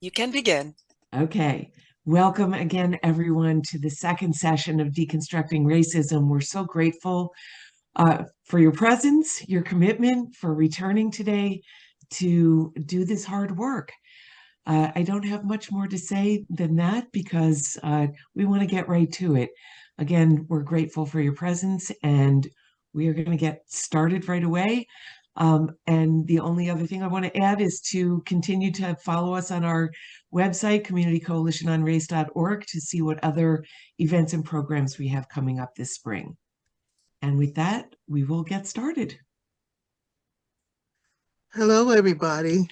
You can begin. Okay. Welcome again, everyone, to the second session of Deconstructing Racism. We're so grateful for your presence, your commitment, for returning today to do this hard work. I don't have much more to say than that because we want to get right to it. Again, we're grateful for your presence and we are going to get started right away. And the only other thing I want to add is to continue to follow us on our website, communitycoalitiononrace.org, to see what other events and programs we have coming up this spring. And with that, we will get started. Hello, everybody.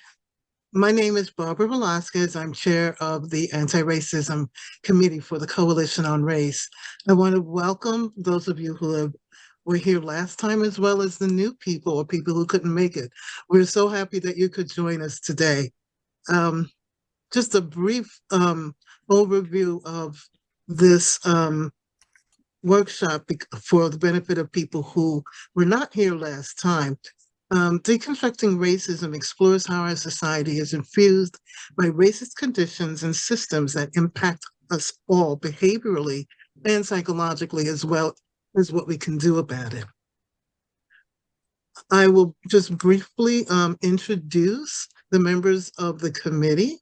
My name is Barbara Velasquez. I'm chair of the Anti-Racism Committee for the Coalition on Race. I want to welcome those of you were here last time, as well as the new people or people who couldn't make it. We're so happy that you could join us today. Just a brief overview of this workshop for the benefit of people who were not here last time. Deconstructing Racism explores how our society is infused by racist conditions and systems that impact us all behaviorally and psychologically, as well as what we can do about it. I will just briefly introduce the members of the committee.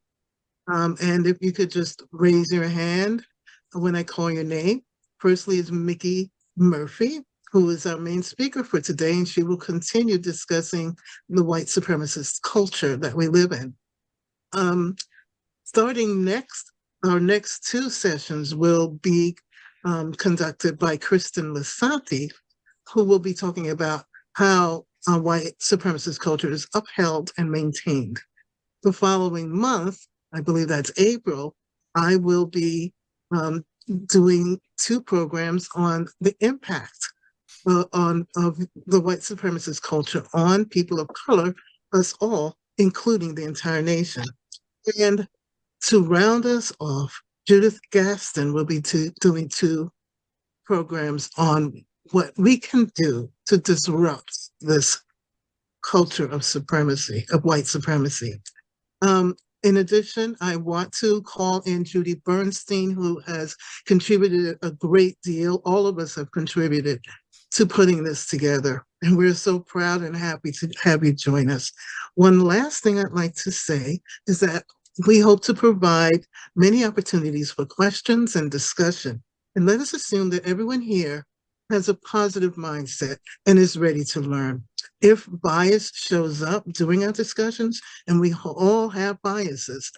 And if you could just raise your hand when I call your name. Firstly is Mickey Murphy, who is our main speaker for today, and she will continue discussing the white supremacist culture that we live in. Starting next, our next two sessions will be conducted by Kristen Lissanti, who will be talking about how white supremacist culture is upheld and maintained. The following month, I believe that's April, I will be doing two programs on the impact of the white supremacist culture on people of color, us all, including the entire nation. And to round us off, Judith Gaston will be doing two programs on what we can do to disrupt this culture of supremacy, of white supremacy. In addition, I want to call in Judy Bernstein, who has contributed a great deal. All of us have contributed to putting this together, and we're so proud and happy to have you join us. One last thing I'd like to say is that we hope to provide many opportunities for questions and discussion. And let us assume that everyone here has a positive mindset and is ready to learn. If bias shows up during our discussions, and we all have biases,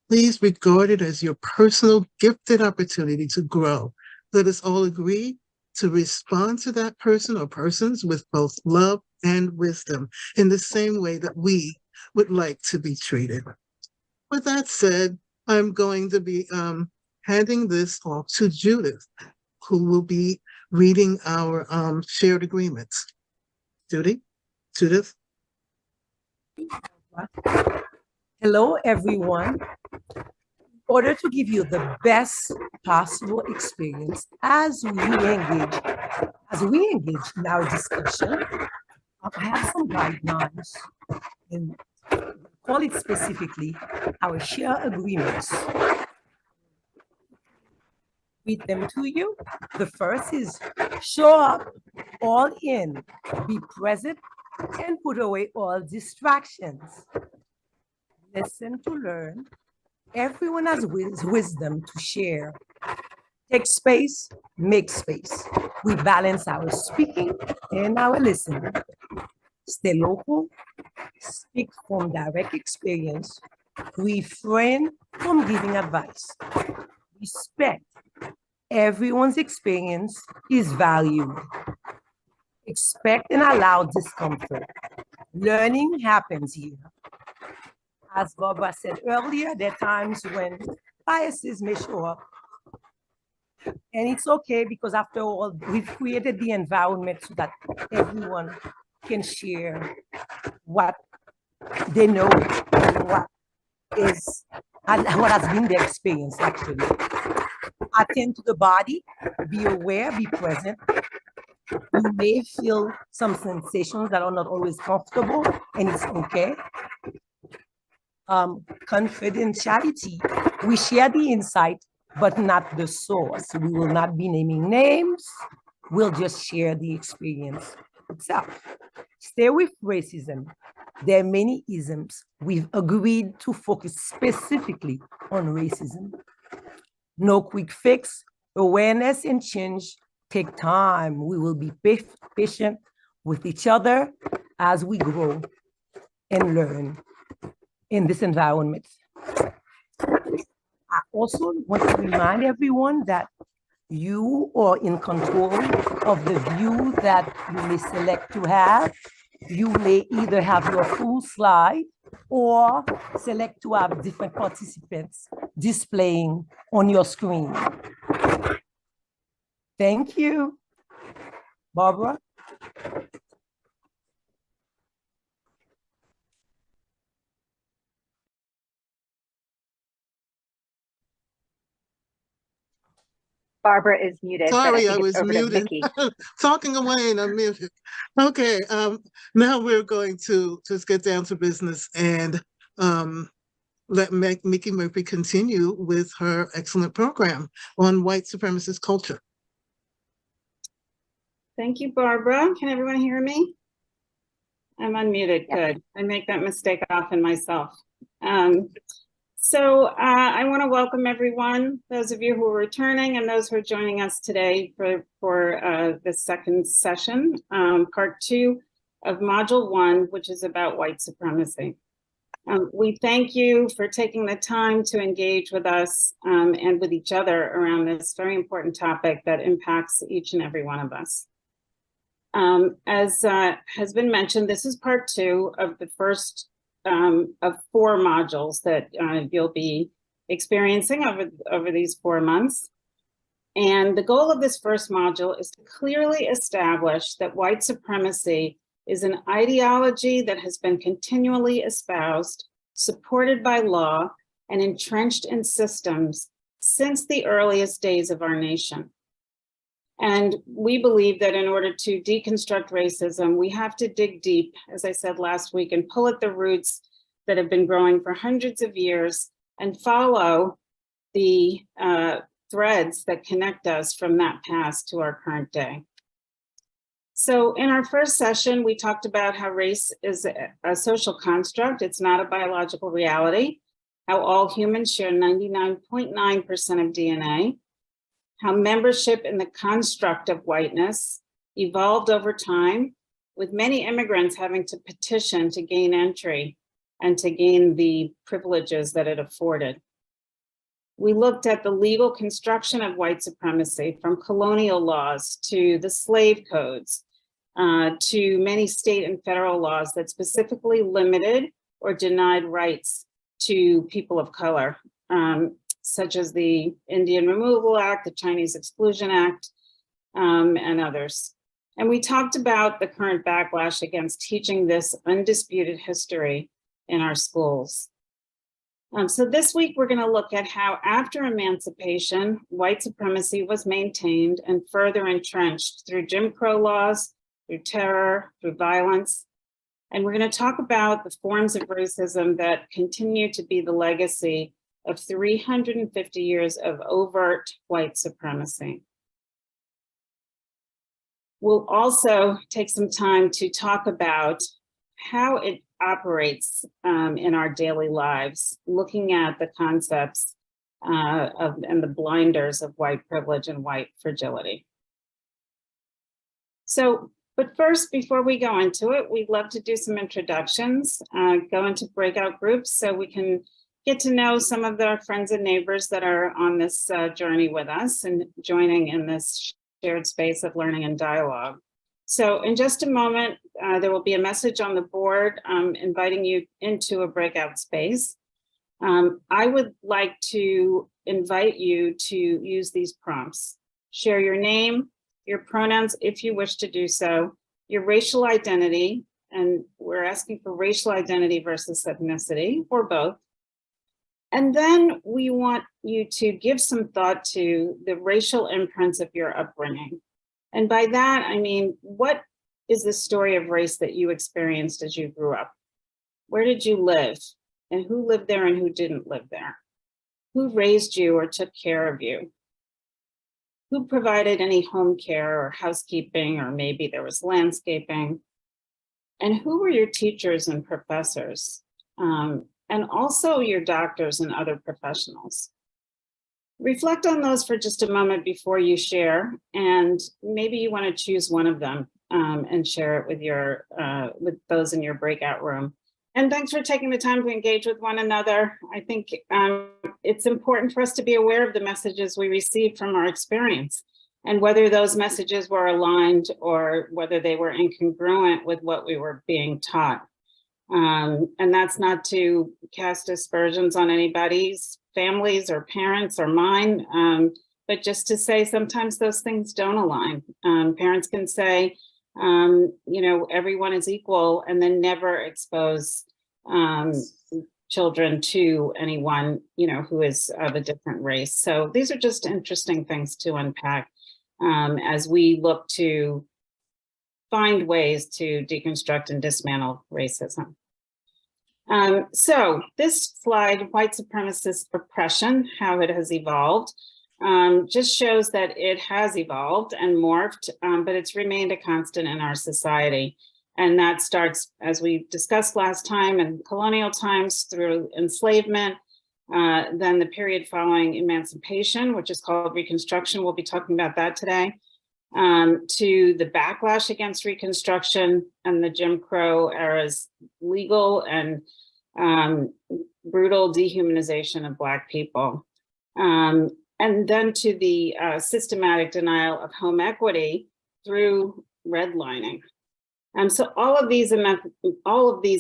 please regard it as your personal gifted opportunity to grow. Let us all agree to respond to that person or persons with both love and wisdom in the same way that we would like to be treated. With that said, I'm going to be handing this off to Judith, who will be reading our shared agreements. Judith? Hello, everyone. In order to give you the best possible experience as we engage in our discussion, I have some guidelines and call it specifically our share agreements. Read them to you. The first is show up all in, be present, and put away all distractions. Listen to learn. Everyone has wisdom to share. Take space, make space. We balance our speaking and our listening. Stay local, speak from direct experience, refrain from giving advice. Respect. Everyone's experience is valued. Expect and allow discomfort. Learning happens here. As Barbara said earlier, there are times when biases may show up. And it's okay because after all, we've created the environment so that everyone can share what they know and what has been their experience actually. Attend to the body, be aware, be present. You may feel some sensations that are not always comfortable, and it's okay. confidentiality. We share the insight, but not the source. We will not be naming names. We'll just share the experience itself. Stay with racism. There are many isms. We've agreed to focus specifically on racism. No quick fix. Awareness and change take time. We will be patient with each other as we grow and learn in this environment. I also want to remind everyone that you are in control of the view that you may select to have. You may either have your full slide or select to have different participants displaying on your screen. Thank you. Barbara? Barbara is muted. Sorry, I think it's was over to muted. Vicky. Talking away and I'm muted. Okay, now we're going to just get down to business and let Mickey Murphy continue with her excellent program on white supremacist culture. Thank you, Barbara. Can everyone hear me? I'm unmuted. Good. I make that mistake often myself. I want to welcome everyone, those of you who are returning and those who are joining us today for the second session, part 2 of module 1, which is about white supremacy. We thank you for taking the time to engage with us and with each other around this very important topic that impacts each and every one of us. As has been mentioned, this is part 2 of the first of 4 modules that you'll be experiencing over these 4 months. And the goal of this first module is to clearly establish that white supremacy is an ideology that has been continually espoused, supported by law, and entrenched in systems since the earliest days of our nation. And we believe that in order to deconstruct racism, we have to dig deep, as I said last week, and pull at the roots that have been growing for hundreds of years and follow the threads that connect us from that past to our current day. So in our first session, we talked about how race is a social construct. It's not a biological reality, how all humans share 99.9% of DNA, how membership in the construct of whiteness evolved over time, with many immigrants having to petition to gain entry and to gain the privileges that it afforded. We looked at the legal construction of white supremacy, from colonial laws to the slave codes, to many state and federal laws that specifically limited or denied rights to people of color, such as the Indian Removal Act, the Chinese Exclusion Act, and others. And we talked about the current backlash against teaching this undisputed history in our schools. So this week, we're going to look at how after emancipation, white supremacy was maintained and further entrenched through Jim Crow laws, through terror, through violence. And we're going to talk about the forms of racism that continue to be the legacy of 350 years of overt white supremacy. We'll also take some time to talk about how it operates in our daily lives, looking at the concepts and the blinders of white privilege and white fragility. So, but first, before we go into it, we'd love to do some introductions, go into breakout groups so we can get to know some of our friends and neighbors that are on this journey with us and joining in this shared space of learning and dialogue. So in just a moment, there will be a message on the board inviting you into a breakout space. I would like to invite you to use these prompts. Share your name, your pronouns if you wish to do so, your racial identity, and we're asking for racial identity versus ethnicity, or both. And then we want you to give some thought to the racial imprints of your upbringing. And by that, I mean, what is the story of race that you experienced as you grew up? Where did you live? and who lived there and who didn't live there? Who raised you or took care of you? Who provided any home care or housekeeping, or maybe there was landscaping? And who were your teachers and professors? And also your doctors and other professionals. Reflect on those for just a moment before you share, and maybe you want to choose one of them and share it with those in your breakout room. And thanks for taking the time to engage with one another. I think it's important for us to be aware of the messages we receive from our experience, and whether those messages were aligned or whether they were incongruent with what we were being taught. And that's not to cast aspersions on anybody's families or parents or mine, but just to say sometimes those things don't align. Parents can say, everyone is equal, and then never expose children to anyone, who is of a different race. So these are just interesting things to unpack as we look to find ways to deconstruct and dismantle racism. So this slide, white supremacist oppression, how it has evolved, just shows that it has evolved and morphed, but it's remained a constant in our society. And that starts, as we discussed last time, in colonial times through enslavement, then the period following emancipation, which is called Reconstruction. We'll be talking about that today. To the backlash against Reconstruction and the Jim Crow era's legal and brutal dehumanization of Black people. And then to the systematic denial of home equity through redlining. So all of these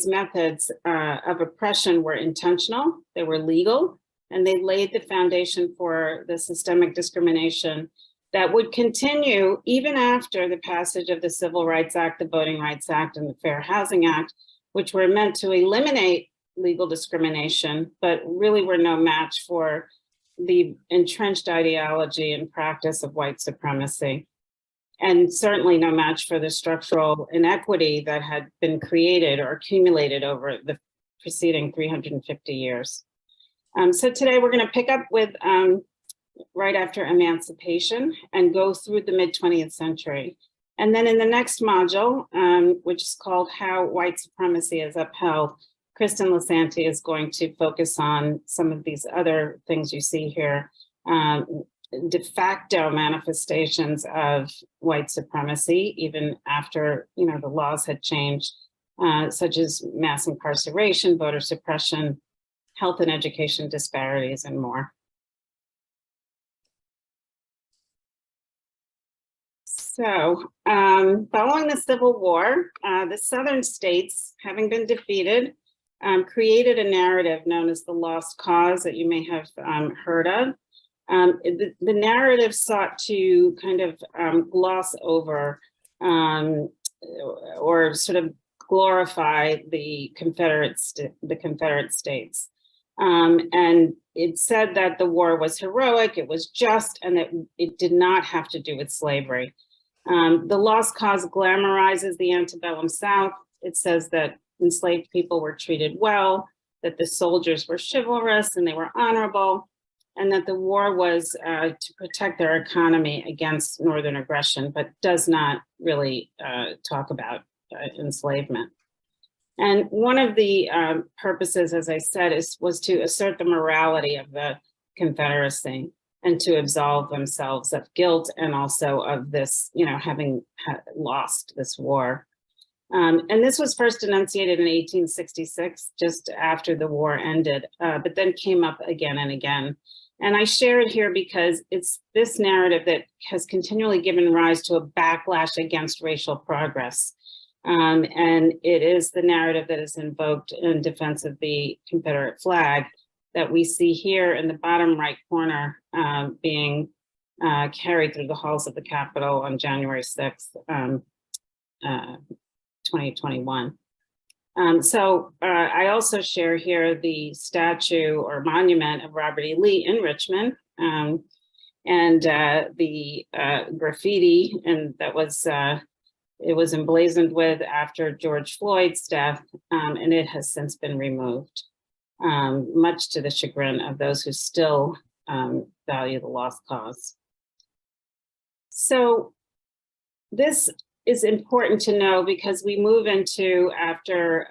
methods of oppression were intentional, they were legal, and they laid the foundation for the systemic discrimination that would continue even after the passage of the Civil Rights Act, the Voting Rights Act, and the Fair Housing Act, which were meant to eliminate legal discrimination, but really were no match for the entrenched ideology and practice of white supremacy, and certainly no match for the structural inequity that had been created or accumulated over the preceding 350 years. So today we're going to pick up with right after emancipation and go through the mid-20th century. And then in the next module, which is called How White Supremacy is Upheld, Kristen Lisanti is going to focus on some of these other things you see here, de facto manifestations of white supremacy, even after the laws had changed, such as mass incarceration, voter suppression, health and education disparities, and more. So following the Civil War, the Southern states, having been defeated, created a narrative known as the lost cause that you may have heard of. The narrative sought to kind of gloss over or sort of glorify the Confederate States. And it said that the war was heroic, it was just, and that it did not have to do with slavery. The lost cause glamorizes the antebellum South. It says that enslaved people were treated well, that the soldiers were chivalrous and they were honorable, and that the war was to protect their economy against Northern aggression, but does not really talk about enslavement. And one of the purposes, as I said, was to assert the morality of the Confederacy and to absolve themselves of guilt and also of this, having lost this war. And this was first enunciated in 1866, just after the war ended, but then came up again and again. And I share it here because it's this narrative that has continually given rise to a backlash against racial progress. And it is the narrative that is invoked in defense of the Confederate flag that we see here in the bottom right corner being carried through the halls of the Capitol on January 6th, 2021. So I also share here the statue or monument of Robert E. Lee in Richmond, and the graffiti that was it was emblazoned with after George Floyd's death, and it has since been removed. much to the chagrin of those who still value the lost cause. So this is important to know because we move into, after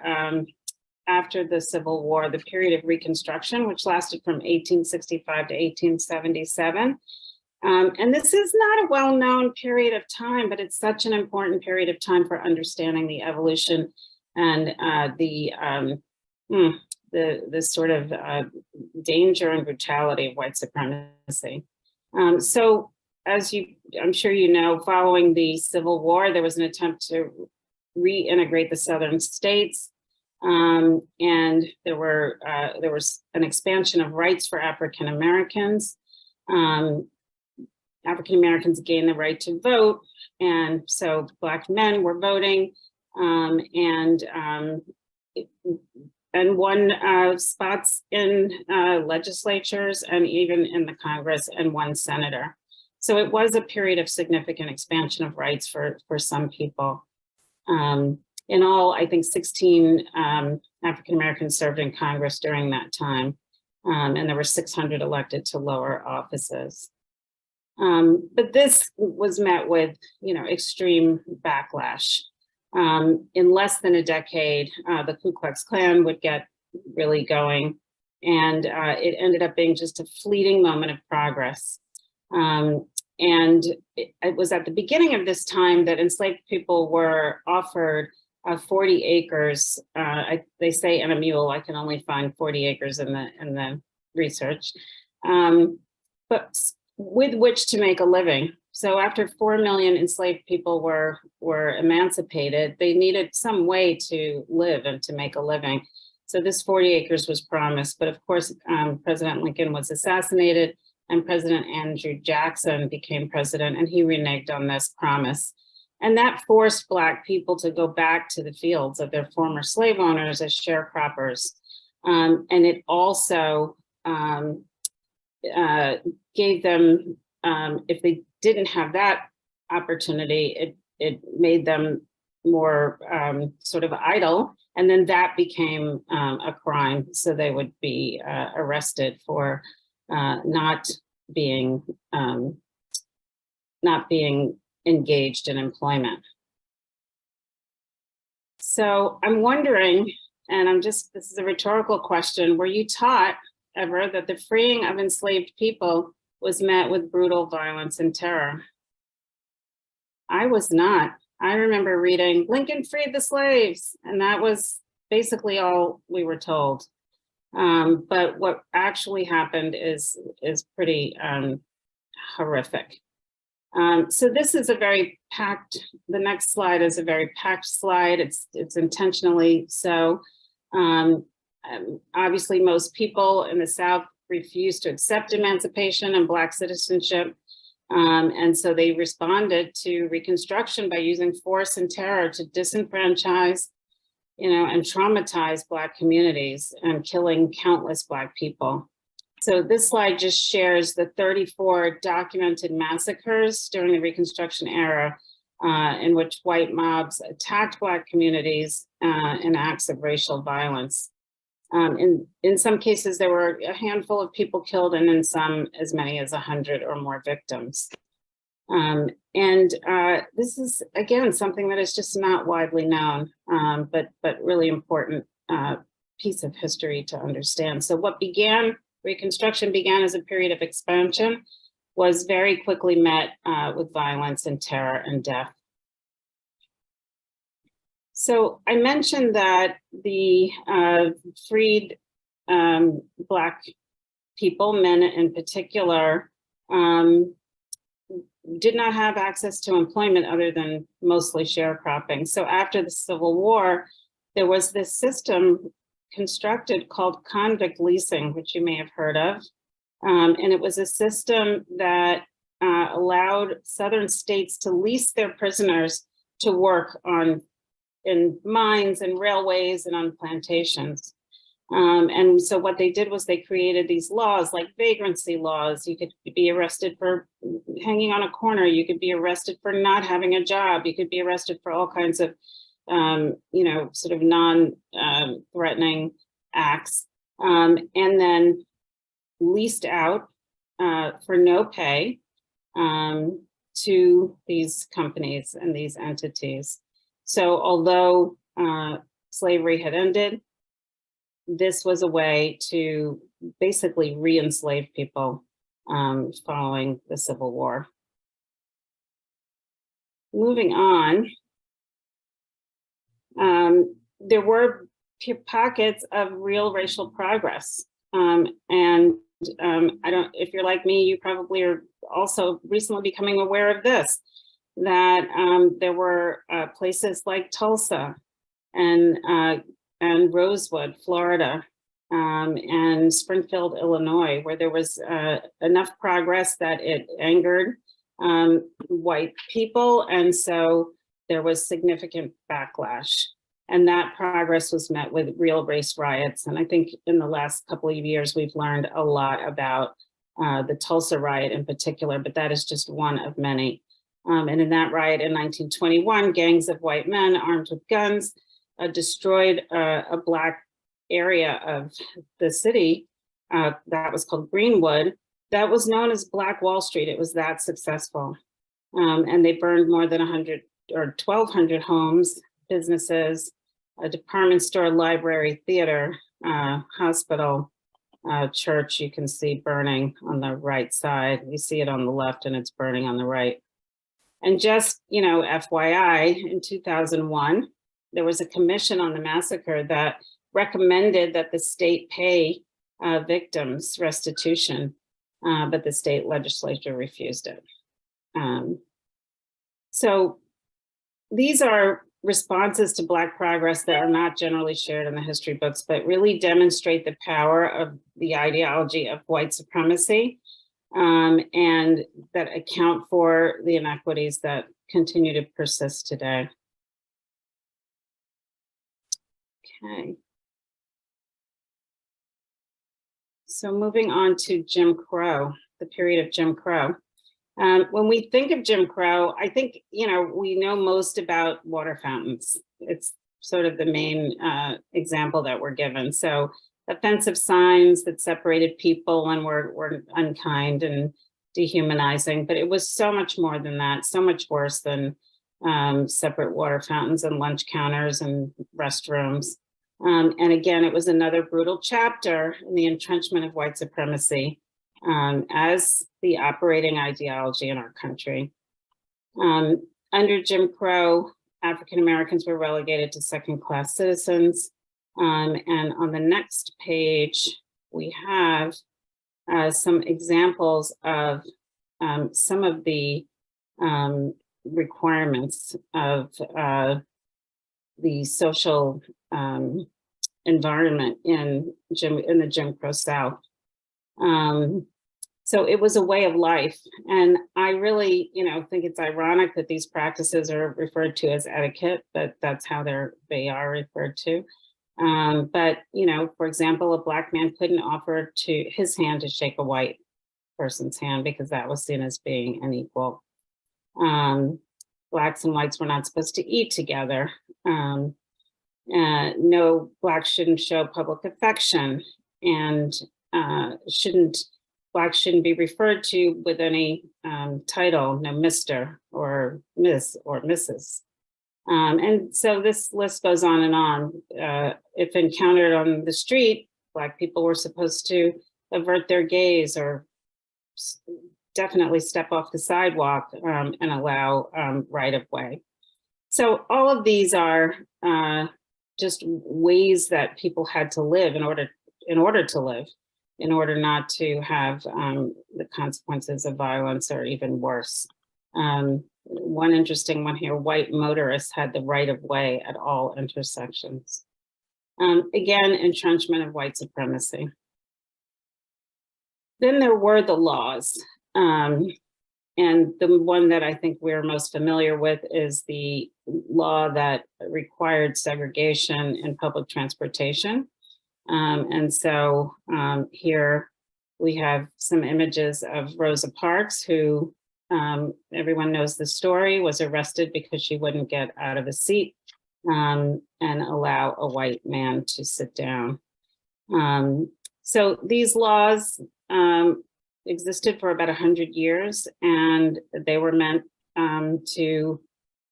the Civil War, the period of Reconstruction, which lasted from 1865 to 1877. And this is not a well-known period of time, but it's such an important period of time for understanding the evolution and the sort of danger and brutality of white supremacy. So as I'm sure you know, following the Civil War, there was an attempt to reintegrate the Southern states. And there was an expansion of rights for African Americans. African Americans gained the right to vote, and so Black men were voting, and won spots in legislatures and even in the Congress, and one senator. So it was a period of significant expansion of rights for some people. In all, I think 16 African Americans served in Congress during that time, and there were 600 elected to lower offices. But this was met with, extreme backlash. In less than a decade, the Ku Klux Klan would get really going, and it ended up being just a fleeting moment of progress. And it was at the beginning of this time that enslaved people were offered 40 acres. They say in a mule. I can only find 40 acres in the research, but with which to make a living. So after 4 million enslaved people were emancipated, they needed some way to live and to make a living. So this 40 acres was promised, but of course, President Lincoln was assassinated and President Andrew Jackson became president, and he reneged on this promise. And that forced Black people to go back to the fields of their former slave owners as sharecroppers. And it also gave them, if they didn't have that opportunity, it made them more sort of idle. And then that became a crime. So they would be arrested for not being engaged in employment. So I'm wondering, and this is a rhetorical question, were you taught ever that the freeing of enslaved people was met with brutal violence and terror? I was not. I remember reading, Lincoln freed the slaves, and that was basically all we were told. But what actually happened is pretty horrific. So this is a very packed, the next slide is a very packed slide. It's intentionally so. Obviously, most people in the South refused to accept emancipation and Black citizenship. And so they responded to Reconstruction by using force and terror to disenfranchise, and traumatize Black communities and killing countless Black people. So this slide just shares the 34 documented massacres during the Reconstruction era in which white mobs attacked Black communities in acts of racial violence. In some cases, there were a handful of people killed, and in some, as many as 100 or more victims. This is, again, something that is just not widely known, but really important piece of history to understand. So what Reconstruction began as a period of expansion was very quickly met with violence and terror and death. So I mentioned that the freed Black people, men in particular, did not have access to employment other than mostly sharecropping. So after the Civil War, there was this system constructed called convict leasing, which you may have heard of. And it was a system that allowed Southern states to lease their prisoners to work in mines and railways and on plantations. And so what they did was they created these laws like vagrancy laws. You could be arrested for hanging on a corner. You could be arrested for not having a job. You could be arrested for all kinds of, sort of non-threatening acts. and then leased out for no pay to these companies and these entities. So although slavery had ended, this was a way to basically re-enslave people following the Civil War. Moving on, there were pockets of real racial progress. If you're like me, you probably are also recently becoming aware of this, that there were places like Tulsa and Rosewood, Florida, and Springfield, Illinois, where there was enough progress that it angered white people. And so there was significant backlash. And that progress was met with real race riots. And I think in the last couple of years, we've learned a lot about the Tulsa riot in particular, but that is just one of many. And in that riot in 1921, gangs of white men armed with guns destroyed a Black area of the city that was called Greenwood. That was known as Black Wall Street. It was that successful. And they burned more than 100 or 1,200 homes, businesses, a department store, library, theater, hospital, church. You can see burning on the right side. You see it on the left and it's burning on the right. And just, FYI, in 2001, there was a commission on the massacre that recommended that the state pay victims restitution, but the state legislature refused it. So these are responses to Black progress that are not generally shared in the history books, but really demonstrate the power of the ideology of white supremacy, and that account for the inequities that continue to persist today. Okay. So moving on to Jim Crow, the period of Jim Crow. When we think of Jim Crow, I think, we know most about water fountains. It's sort of the main example that we're given. So offensive signs that separated people and were unkind and dehumanizing, but it was so much more than that, so much worse than separate water fountains and lunch counters and restrooms. And again, it was another brutal chapter in the entrenchment of white supremacy as the operating ideology in our country. Under Jim Crow, African Americans were relegated to second-class citizens. And on the next page, we have some examples of some of the requirements of the social environment in the Jim Crow South. So it was a way of life. And I really, think it's ironic that these practices are referred to as etiquette, but that's how they are referred to. But, for example, a Black man couldn't offer his hand to shake a white person's hand because that was seen as being unequal. Blacks and whites were not supposed to eat together. No, Blacks shouldn't show public affection, and Blacks shouldn't be referred to with any title, no Mr. or Miss or Mrs. And so this list goes on and on. If encountered on the street, Black people were supposed to avert their gaze or definitely step off the sidewalk and allow right of way. So all of these are just ways that people had to live in order to live, in order not to have the consequences of violence or even worse. One interesting one here, white motorists had the right of way at all intersections. Again, entrenchment of white supremacy. Then there were the laws. And the one that I think we're most familiar with is the law that required segregation in public transportation. And so here we have some images of Rosa Parks, who everyone knows the story, was arrested because she wouldn't get out of a seat and allow a white man to sit down. So these laws existed for about 100 years, and they were meant to,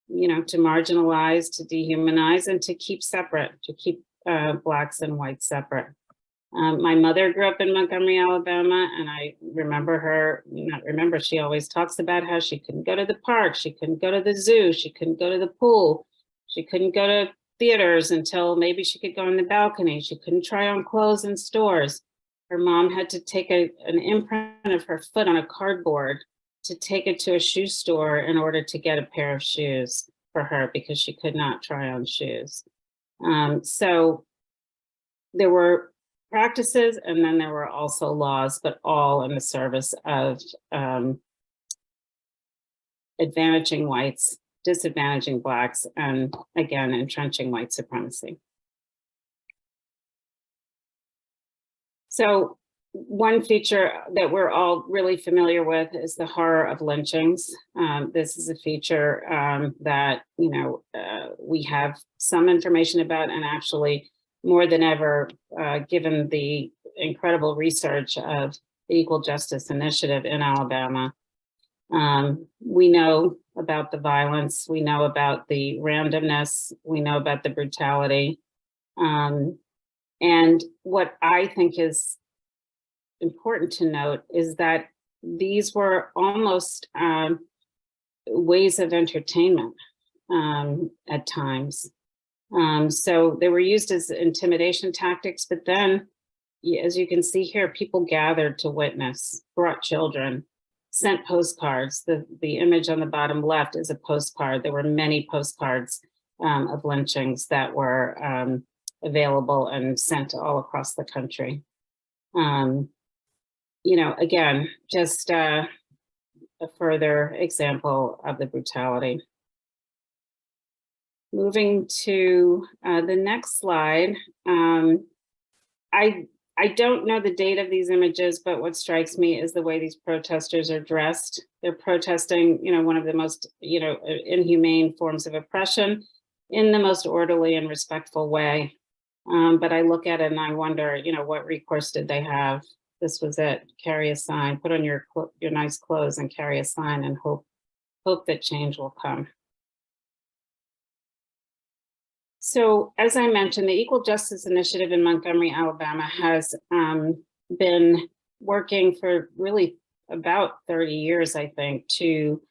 to marginalize, to dehumanize, and to keep separate, to keep Blacks and whites separate. My mother grew up in Montgomery, Alabama, and I remember she always talks about how she couldn't go to the park, she couldn't go to the zoo, she couldn't go to the pool, she couldn't go to theaters until maybe she could go on the balcony, she couldn't try on clothes in stores. Her mom had to take an imprint of her foot on a cardboard to take it to a shoe store in order to get a pair of shoes for her because she could not try on shoes. So there were practices, and then there were also laws, but all in the service of advantaging whites, disadvantaging Blacks, and again, entrenching white supremacy. So one feature that we're all really familiar with is the horror of lynchings. This is a feature that, we have some information about, and actually more than ever, given the incredible research of the Equal Justice Initiative in Alabama. We know about the violence, we know about the randomness, we know about the brutality. And what I think is important to note is that these were almost ways of entertainment at times. So they were used as intimidation tactics, but then, as you can see here, people gathered to witness, brought children, sent postcards. The image on the bottom left is a postcard. There were many postcards of lynchings that were available and sent all across the country. Again, just a further example of the brutality. Moving to the next slide. I don't know the date of these images, but what strikes me is the way these protesters are dressed. They're protesting, one of the most, inhumane forms of oppression in the most orderly and respectful way. But I look at it and I wonder, what recourse did they have? This was it. Carry a sign, put on your nice clothes and carry a sign and hope that change will come. So, as I mentioned, the Equal Justice Initiative in Montgomery, Alabama has been working for really about 30 years, I think, to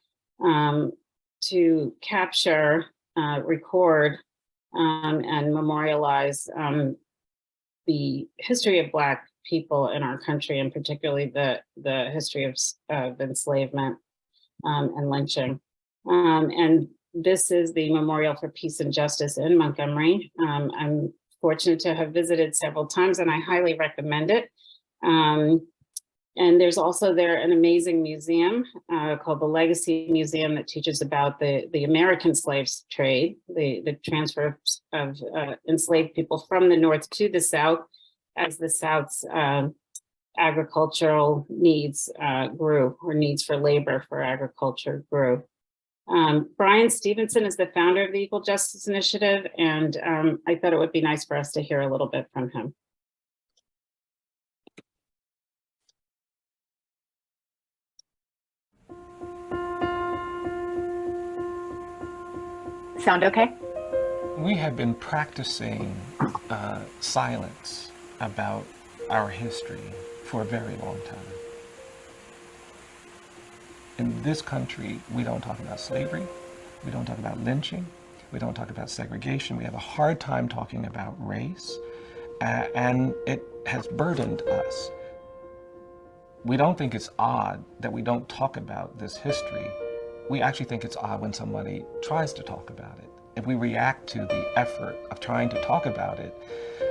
capture, record, and memorialize the history of Black people in our country, and particularly the history of enslavement and lynching. And this is the Memorial for Peace and Justice in Montgomery. I'm fortunate to have visited several times, and I highly recommend it. And there's also there an amazing museum called the Legacy Museum that teaches about the American slave trade, the transfer of enslaved people from the North to the South as the South's agricultural needs grew, or needs for labor for agriculture grew. Brian Stevenson is the founder of the Equal Justice Initiative, and I thought it would be nice for us to hear a little bit from him. Sound okay? We have been practicing silence about our history for a very long time. In this country, we don't talk about slavery, we don't talk about lynching, we don't talk about segregation. We have a hard time talking about race, and it has burdened us. We don't think it's odd that we don't talk about this history. We actually think it's odd when somebody tries to talk about it. If we react to the effort of trying to talk about it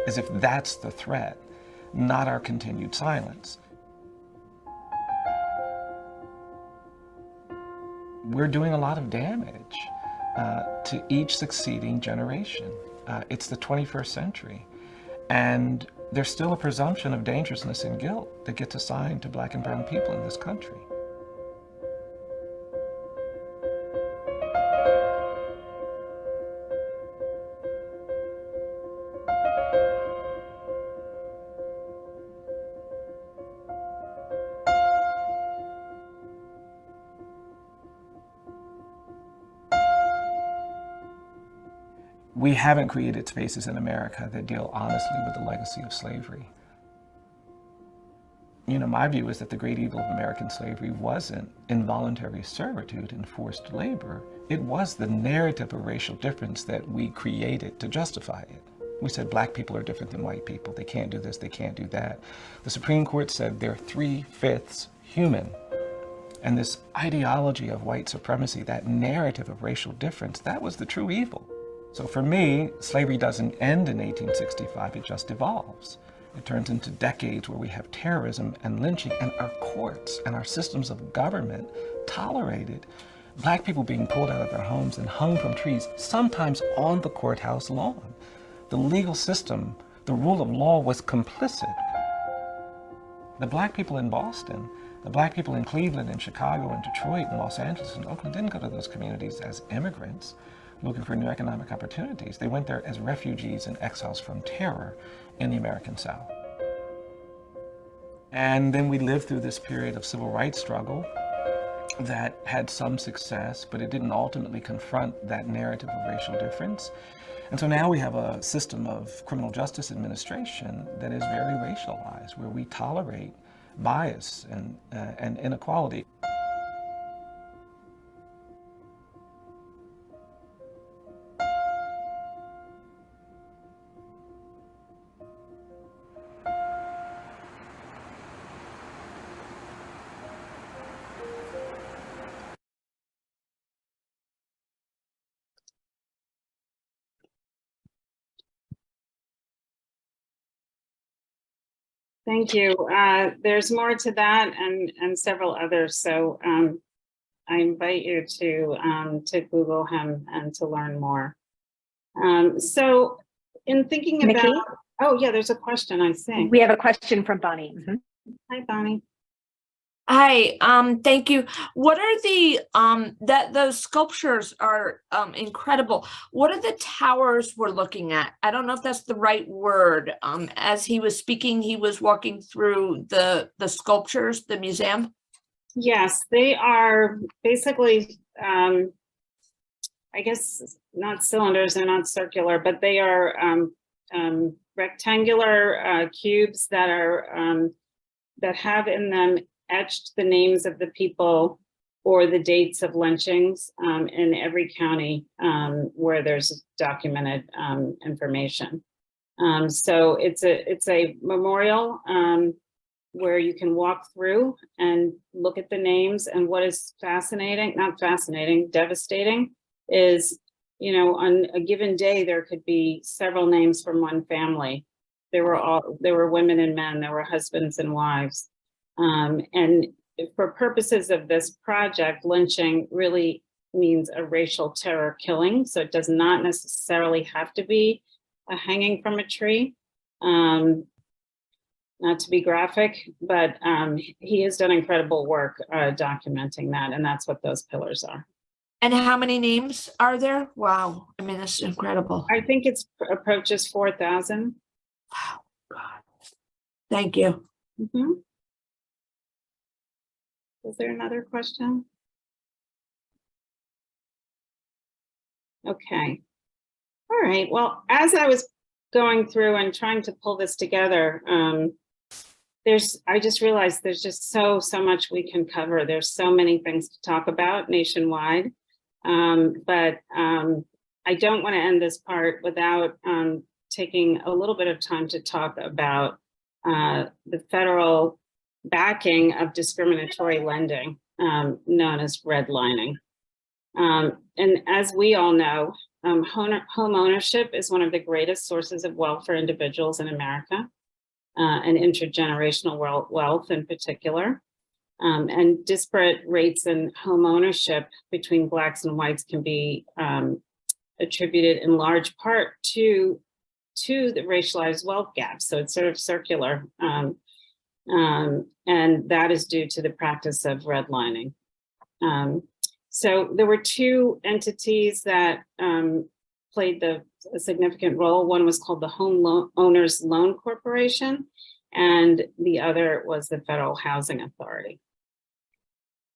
as if that's the threat, not our continued silence. We're doing a lot of damage to each succeeding generation. It's the 21st century, and there's still a presumption of dangerousness and guilt that gets assigned to Black and brown people in this country. we haven't created spaces in America that deal honestly with the legacy of slavery. You know, my view is that the great evil of American slavery wasn't involuntary servitude and forced labor. It was the narrative of racial difference that we created to justify it. We said black people are different than white people. They can't do this, they can't do that. The Supreme Court said they're 3/5 human. And this ideology of white supremacy, that narrative of racial difference, that was the true evil. So for me, slavery doesn't end in 1865, it just evolves. It turns into decades where we have terrorism and lynching, and our courts and our systems of government tolerated black people being pulled out of their homes and hung from trees, sometimes on the courthouse lawn. The legal system, the rule of law was complicit. The black people in Boston, the black people in Cleveland and Chicago and Detroit and Los Angeles and Oakland didn't go to those communities as immigrants looking for new economic opportunities. They went there as refugees and exiles from terror in the American South. And then we lived through this period of civil rights struggle that had some success, but it didn't ultimately confront that narrative of racial difference. And so now we have a system of criminal justice administration that is very racialized, where we tolerate bias and inequality. Thank you. There's more to that and several others. So I invite you to Google him and to learn more. So in thinking Nikki? about, oh yeah, there's a question I see. We have a question from Bonnie. Mhm. Hi, Bonnie. Hi, thank you. What are the those sculptures are incredible. What are the towers we're looking at? I don't know if that's the right word. As he was speaking, he was walking through the sculptures, the museum. Yes, they are basically, I guess not cylinders, they're not circular, but they are rectangular cubes that are that have in them etched the names of the people or the dates of lynchings in every county where there's documented information. So it's a memorial where you can walk through and look at the names. And what is fascinating, not fascinating, devastating, is, you know, on a given day, there could be several names from one family. There were women and men, there were husbands and wives. And for purposes of this project, lynching really means a racial terror killing. So it does not necessarily have to be a hanging from a tree. Not to be graphic, but he has done incredible work documenting that, and that's what those pillars are. And how many names are there? Wow, I mean, that's incredible. I think it's approaches 4,000. Wow, God. Thank you. Mm-hmm. Is there another question? Okay. All right. Well, as I was going through and trying to pull this together, I just realized there's just so much we can cover. There's so many things to talk about nationwide. But I don't want to end this part without taking a little bit of time to talk about the federal backing of discriminatory lending, known as redlining. And as we all know, home ownership is one of the greatest sources of wealth for individuals in America, and intergenerational wealth in particular. And disparate rates in home ownership between Blacks and whites can be attributed in large part to the racialized wealth gap. So it's sort of circular. And that is due to the practice of redlining. So there were two entities that played a significant role. One was called the Home Owners Loan Corporation, and the other was the Federal Housing Authority.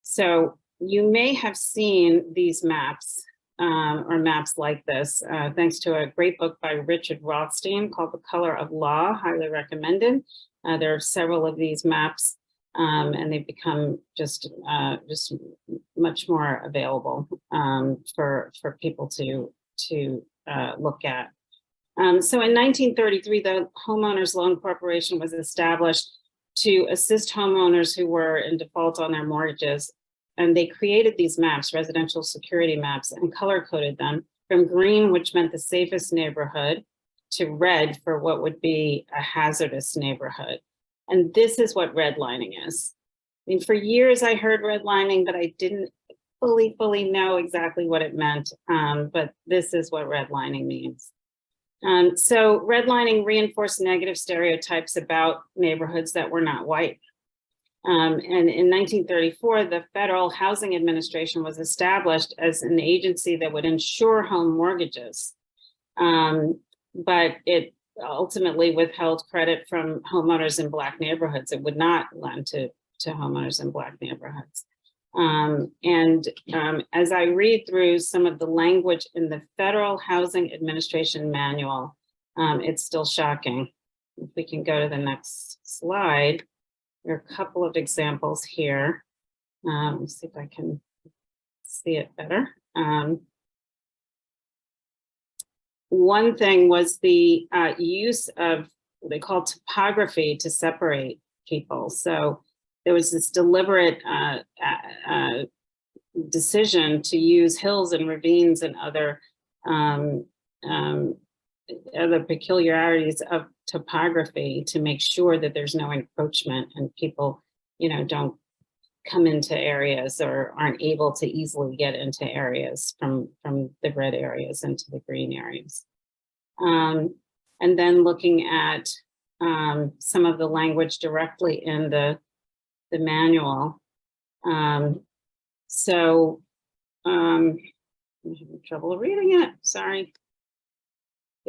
So you may have seen these maps or maps like this, thanks to a great book by Richard Rothstein called The Color of Law, highly recommended. There are several of these maps, and they've become just much more available for people to look at. So in 1933, the Homeowners Loan Corporation was established to assist homeowners who were in default on their mortgages. And they created these maps, residential security maps, and color-coded them from green, which meant the safest neighborhood, to red for what would be a hazardous neighborhood. And this is what redlining is. I mean, for years I heard redlining, but I didn't fully know exactly what it meant. But this is what redlining means. So redlining reinforced negative stereotypes about neighborhoods that were not white. And in 1934, the Federal Housing Administration was established as an agency that would insure home mortgages. But it ultimately withheld credit from homeowners in Black neighborhoods. It would not lend to homeowners in Black neighborhoods. As I read through some of the language in the Federal Housing Administration Manual, it's still shocking. If we can go to the next slide. There are a couple of examples here. Let's see if I can see it better. One thing was the use of what they call topography to separate people. So there was this deliberate decision to use hills and ravines and other peculiarities of topography to make sure that there's no encroachment and people, don't come into areas or aren't able to easily get into areas from the red areas into the green areas. And then looking at some of the language directly in the manual. I'm having trouble reading it, sorry.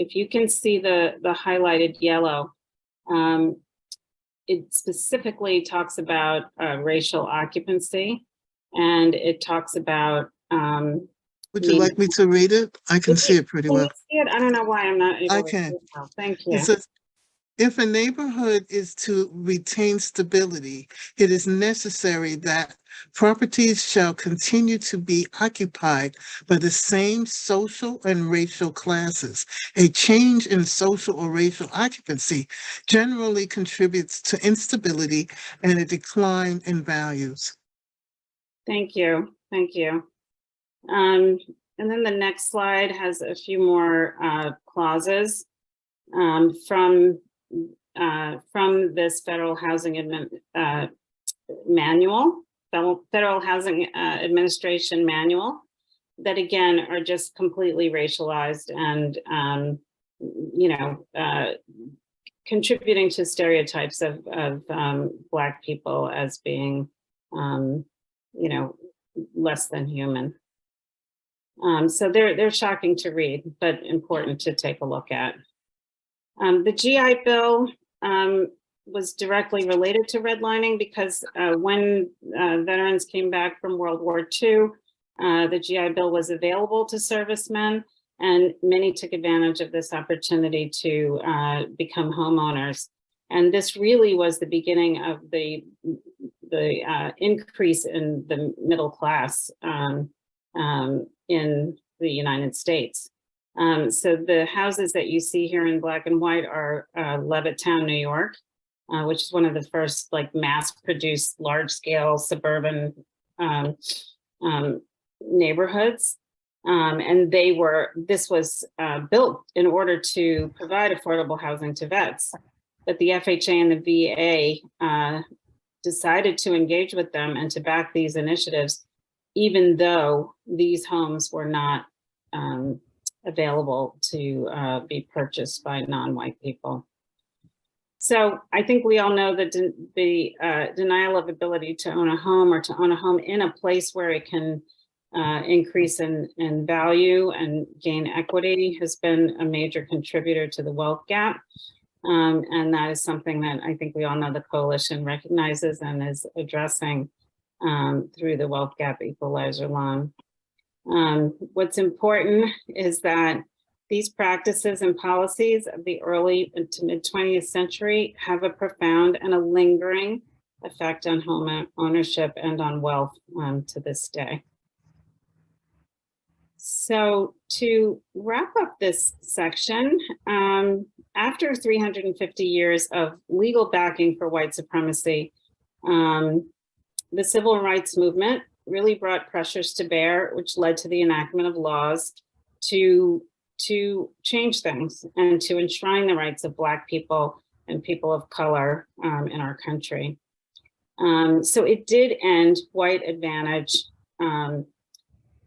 If you can see the highlighted yellow, it specifically talks about racial occupancy, and it talks about. Would you like me to read it? I can see it pretty well. See it? I don't know why I'm not able to see it well. Thank you. It says, if a neighborhood is to retain stability, it is necessary that properties shall continue to be occupied by the same social and racial classes. A change in social or racial occupancy generally contributes to instability and a decline in values. Thank you. Thank you. And then the next slide has a few more clauses from this Federal Housing Manual, Federal Housing Administration Manual, that again are just completely racialized and contributing to stereotypes of Black people as being less than human. So they're shocking to read, but important to take a look at. The GI Bill was directly related to redlining because when veterans came back from World War II, the GI Bill was available to servicemen, and many took advantage of this opportunity to become homeowners. And this really was the beginning of the increase in the middle class in the United States. So the houses that you see here in black and white are Levittown, New York, which is one of the first mass-produced large-scale suburban neighborhoods. And this was built in order to provide affordable housing to vets. But the FHA and the VA decided to engage with them and to back these initiatives, even though these homes were not available to be purchased by non-white people. So I think we all know that the denial of ability to own a home or to own a home in a place where it can increase in value and gain equity has been a major contributor to the wealth gap. And that is something that I think we all know the coalition recognizes and is addressing through the wealth gap equalizer loan. What's important is that these practices and policies of the early to mid 20th century have a profound and a lingering effect on home ownership and on wealth to this day. So to wrap up this section, after 350 years of legal backing for white supremacy, the civil rights movement really brought pressures to bear, which led to the enactment of laws to change things and to enshrine the rights of Black people and people of color in our country. So it did end white advantage, and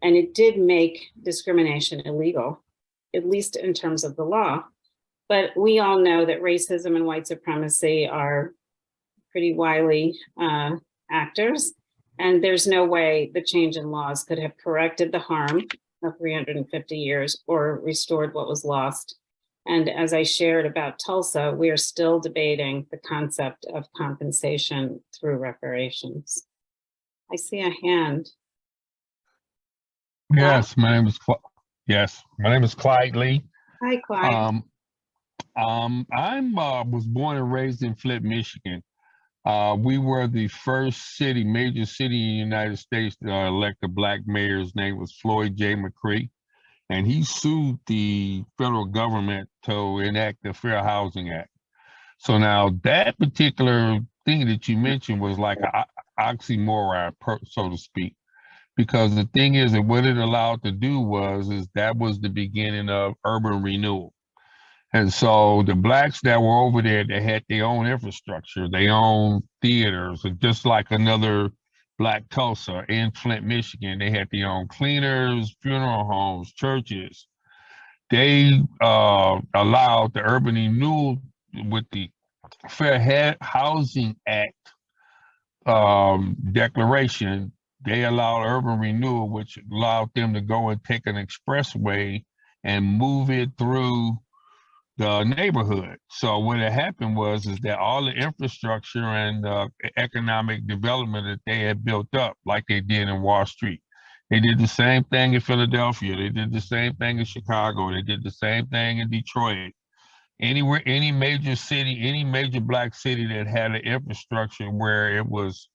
it did make discrimination illegal, at least in terms of the law. But we all know that racism and white supremacy are pretty wily actors, and there's no way the change in laws could have corrected the harm of 350 years or restored what was lost. And as I shared about Tulsa, we are still debating the concept of compensation through reparations. I see a hand. Yes, my name is Clyde Lee. Hi, Clyde. I was born and raised in Flint, Michigan. We were the first major city in the United States to elect a Black mayor. His name was Floyd J. McCree, and he sued the federal government to enact the Fair Housing Act. So now that particular thing that you mentioned was like an oxymoron, so to speak, because the thing is that what it allowed to do is that was the beginning of urban renewal. And so the Blacks that were over there, they had their own infrastructure, their own theaters, just like another Black Tulsa in Flint, Michigan. They had their own cleaners, funeral homes, churches. They allowed the urban renewal with the Fair Housing Act declaration. They allowed urban renewal, which allowed them to go and take an expressway and move it through the neighborhood. So what had happened is that all the infrastructure and economic development that they had built up, like they did in Wall Street, they did the same thing in Philadelphia. They did the same thing in Chicago. They did the same thing in Detroit. Anywhere, any major city, any major Black city that had an infrastructure where it was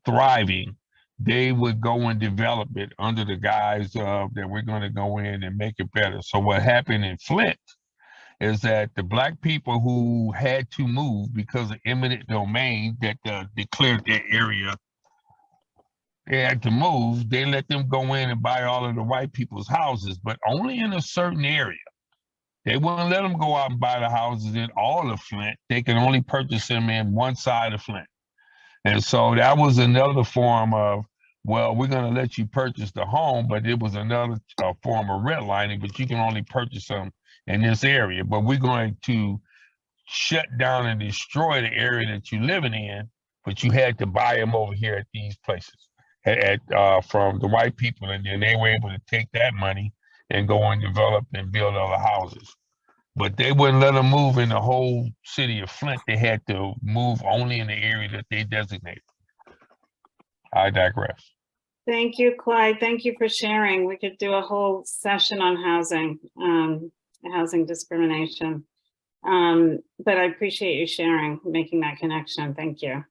thriving, they would go and develop it under the guise of that we're going to go in and make it better. So what happened in Flint is that the Black people who had to move because of eminent domain that declared their area, they had to move, they let them go in and buy all of the white people's houses, but only in a certain area. They wouldn't let them go out and buy the houses in all of Flint. They could only purchase them in one side of Flint. And so that was another form of, well, we're going to let you purchase the home, but it was another form of redlining, but you can only purchase them in this area. But we're going to shut down and destroy the area that you're living in, but you had to buy them over here at these places from the white people. And then they were able to take that money and go and develop and build other houses. But they wouldn't let them move in the whole city of Flint. They had to move only in the area that they designated. I digress. Thank you, Clyde. Thank you for sharing. We could do a whole session on housing discrimination. But I appreciate you sharing, making that connection. Thank you.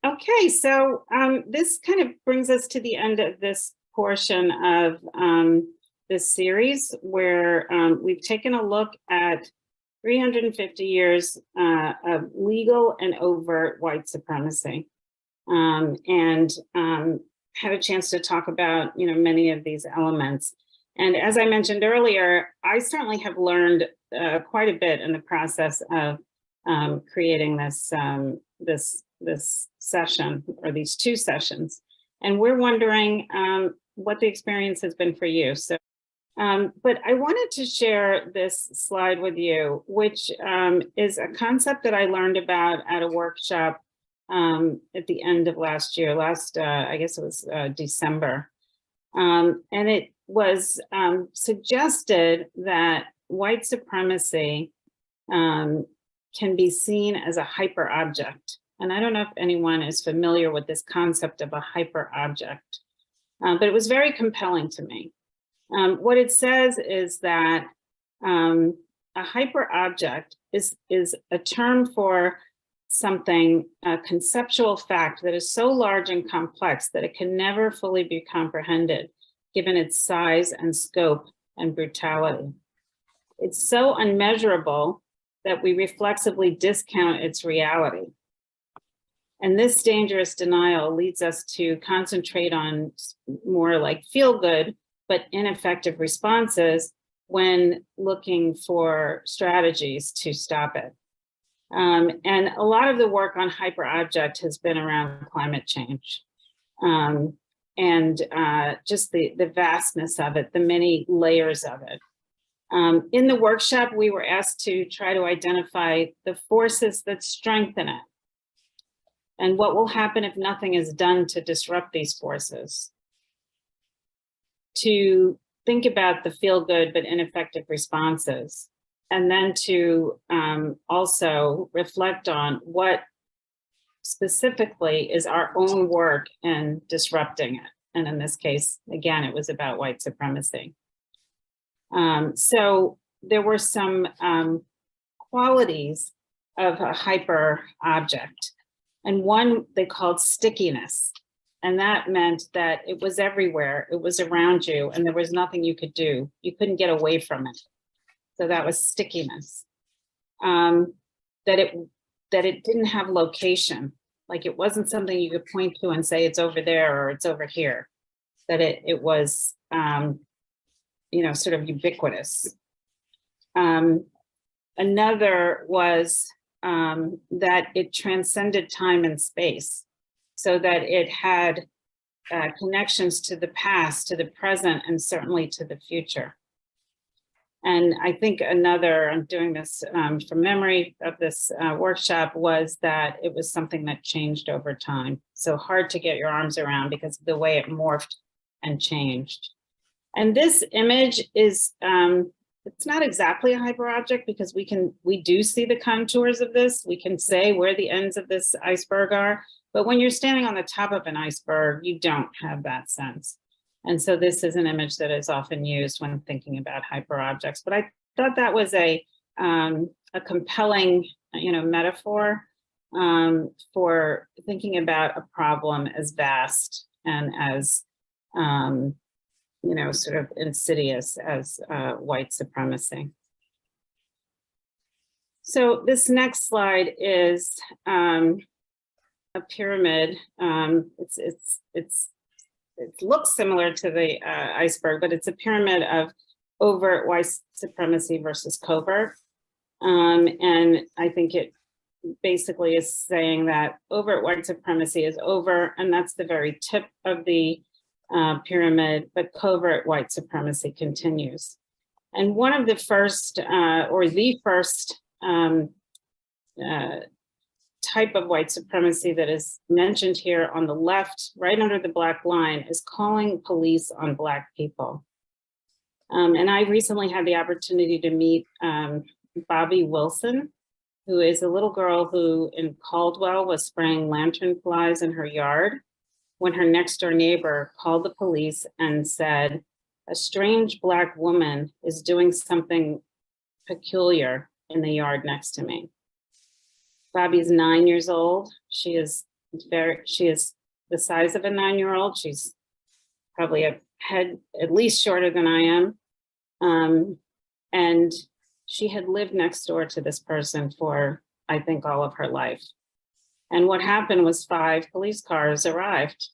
Okay, so this kind of brings us to the end of this portion of this series where we've taken a look at 350 years of legal and overt white supremacy, and had a chance to talk about many of these elements. And as I mentioned earlier, I certainly have learned quite a bit in the process of creating this this session, or these two sessions. And we're wondering what the experience has been for you. So, but I wanted to share this slide with you, which is a concept that I learned about at a workshop at the end of last year, I guess it was December. And it was suggested that white supremacy can be seen as a hyper object. And I don't know if anyone is familiar with this concept of a hyperobject, but it was very compelling to me. What it says is that a hyperobject is a term for something, a conceptual fact that is so large and complex that it can never fully be comprehended, given its size and scope and brutality. It's so unmeasurable that we reflexively discount its reality. And this dangerous denial leads us to concentrate on more like feel-good, but ineffective responses when looking for strategies to stop it. And a lot of the work on hyperobject has been around climate change and just the vastness of it, the many layers of it. In the workshop, we were asked to try to identify the forces that strengthen it and what will happen if nothing is done to disrupt these forces. To think about the feel-good but ineffective responses, and then to also reflect on what specifically is our own work in disrupting it. And in this case, again, it was about white supremacy. So there were some qualities of a hyper object, and one they called stickiness. And that meant that it was everywhere, it was around you, and there was nothing you could do. You couldn't get away from it. So that was stickiness. That it didn't have location, like it wasn't something you could point to and say it's over there or it's over here. That it was, you know, sort of ubiquitous. Another was that it transcended time and space, so that it had connections to the past, to the present, and certainly to the future. And I think another, I'm doing this from memory of this workshop, was that it was something that changed over time. So hard to get your arms around because of the way it morphed and changed. And this image is, it's not exactly a hyperobject because we do see the contours of this. We can say where the ends of this iceberg are, but when you're standing on the top of an iceberg, you don't have that sense. And so this is an image that is often used when thinking about hyperobjects. But I thought that was a compelling, you know, metaphor for thinking about a problem as vast and as, you know, sort of insidious as white supremacy. So this next slide is a pyramid. It looks similar to the iceberg, but it's a pyramid of overt white supremacy versus covert. And I think it basically is saying that overt white supremacy is over, and that's the very tip of the pyramid, but covert white supremacy continues. And one of the first, or the first type of white supremacy that is mentioned here on the left, right under the black line, is calling police on Black people. And I recently had the opportunity to meet Bobby Wilson, who is a little girl who in Caldwell was spraying lantern flies in her yard when her next door neighbor called the police and said, "A strange Black woman is doing something peculiar in the yard next to me." Bobby's 9 years old. She is the size of a 9-year-old. She's probably a head at least shorter than I am. And she had lived next door to this person for, I think, all of her life. And what happened was 5 police cars arrived.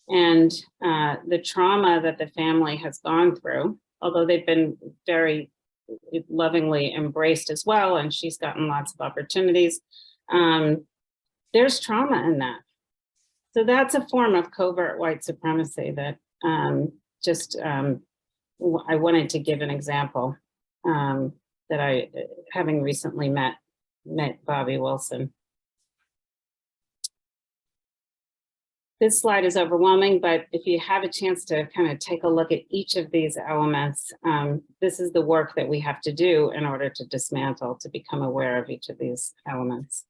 And the trauma that the family has gone through, although they've been very lovingly embraced as well, and she's gotten lots of opportunities, there's trauma in that. So that's a form of covert white supremacy that I wanted to give an example that I, having recently met Bobby Wilson. This slide is overwhelming, but if you have a chance to kind of take a look at each of these elements, this is the work that we have to do in order to dismantle, to become aware of each of these elements.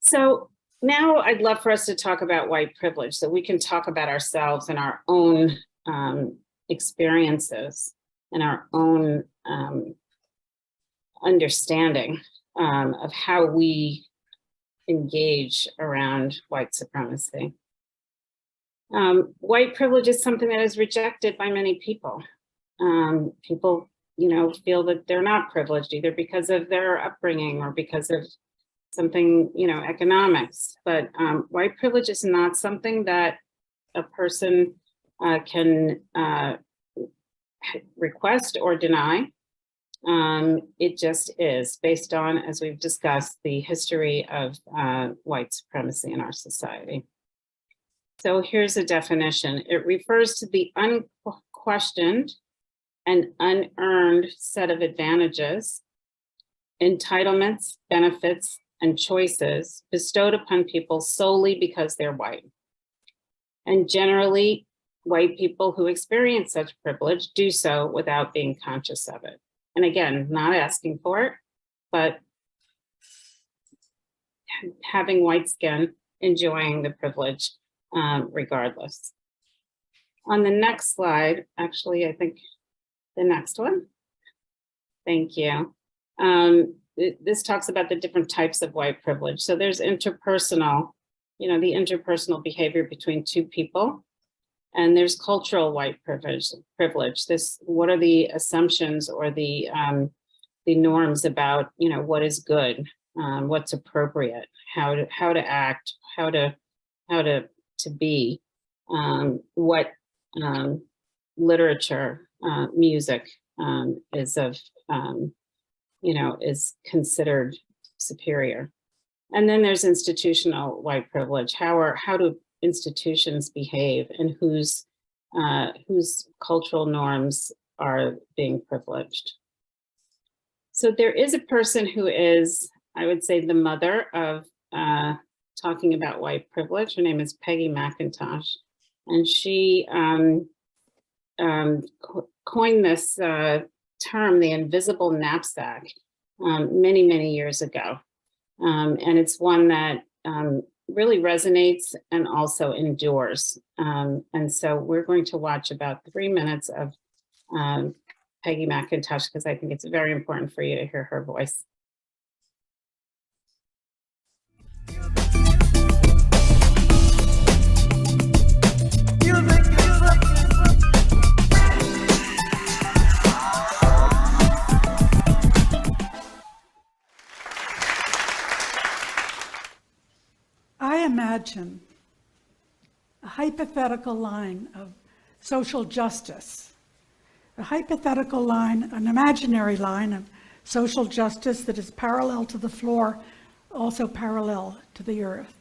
So now I'd love for us to talk about white privilege, so we can talk about ourselves and our own experiences and our own understanding of how we engage around white supremacy. White privilege is something that is rejected by many people. People, feel that they're not privileged either because of their upbringing or because of something, economics. But white privilege is not something that a person can request or deny. It just is based on, as we've discussed, the history of white supremacy in our society. So here's a definition. It refers to the unquestioned and unearned set of advantages, entitlements, benefits, and choices bestowed upon people solely because they're white. And generally, white people who experience such privilege do so without being conscious of it. And again, not asking for it, but having white skin, enjoying the privilege regardless. On the next slide, actually, I think the next one. Thank you. This talks about the different types of white privilege. So there's interpersonal, the interpersonal behavior between two people. And there's cultural white privilege. What are the assumptions or the norms about, what is good, what's appropriate, how to act, how to be, what literature, music is of, is considered superior. And then there's institutional white privilege. How do institutions behave and whose cultural norms are being privileged? So there is a person who is, I would say, the mother of talking about white privilege. Her name is Peggy McIntosh, and she coined this term, the invisible knapsack, many, many years ago. And it's one that really resonates and also endures. And so we're going to watch about 3 minutes of Peggy McIntosh, because I think it's very important for you to hear her voice. I imagine a hypothetical line of social justice, a hypothetical line, an imaginary line of social justice that is parallel to the floor, also parallel to the earth.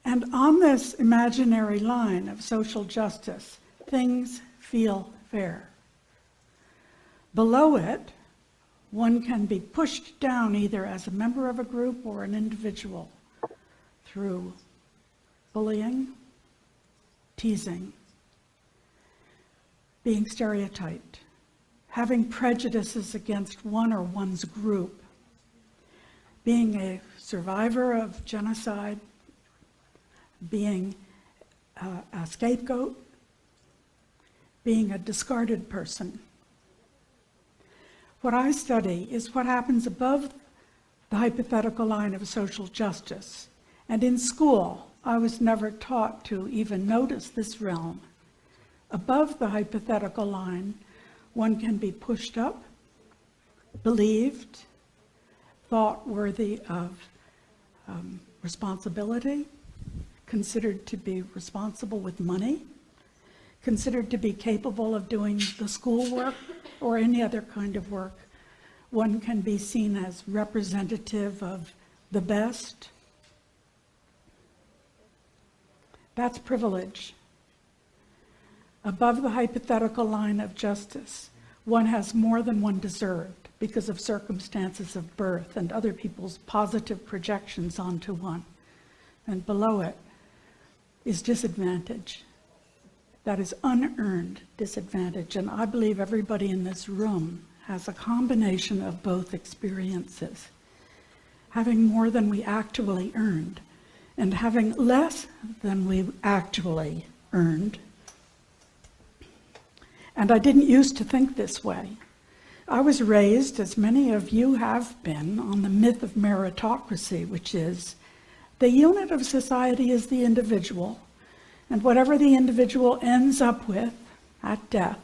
And on this imaginary line of social justice, things feel fair. Below it, one can be pushed down either as a member of a group or an individual through bullying, teasing, being stereotyped, having prejudices against one or one's group, being a survivor of genocide, being a scapegoat, being a discarded person. What I study is what happens above the hypothetical line of social justice. And in school, I was never taught to even notice this realm. Above the hypothetical line, one can be pushed up, believed, thought worthy of responsibility, considered to be responsible with money, considered to be capable of doing the schoolwork or any other kind of work. One can be seen as representative of the best. That's privilege. Above the hypothetical line of justice, one has more than one deserved because of circumstances of birth and other people's positive projections onto one. And below it is disadvantage. That is unearned disadvantage. And I believe everybody in this room has a combination of both experiences. having more than we actually earned, and having less than we actually earned. And I didn't used to think this way. I was raised, as many of you have been, on the myth of meritocracy, which is the unit of society is the individual, and whatever the individual ends up with at death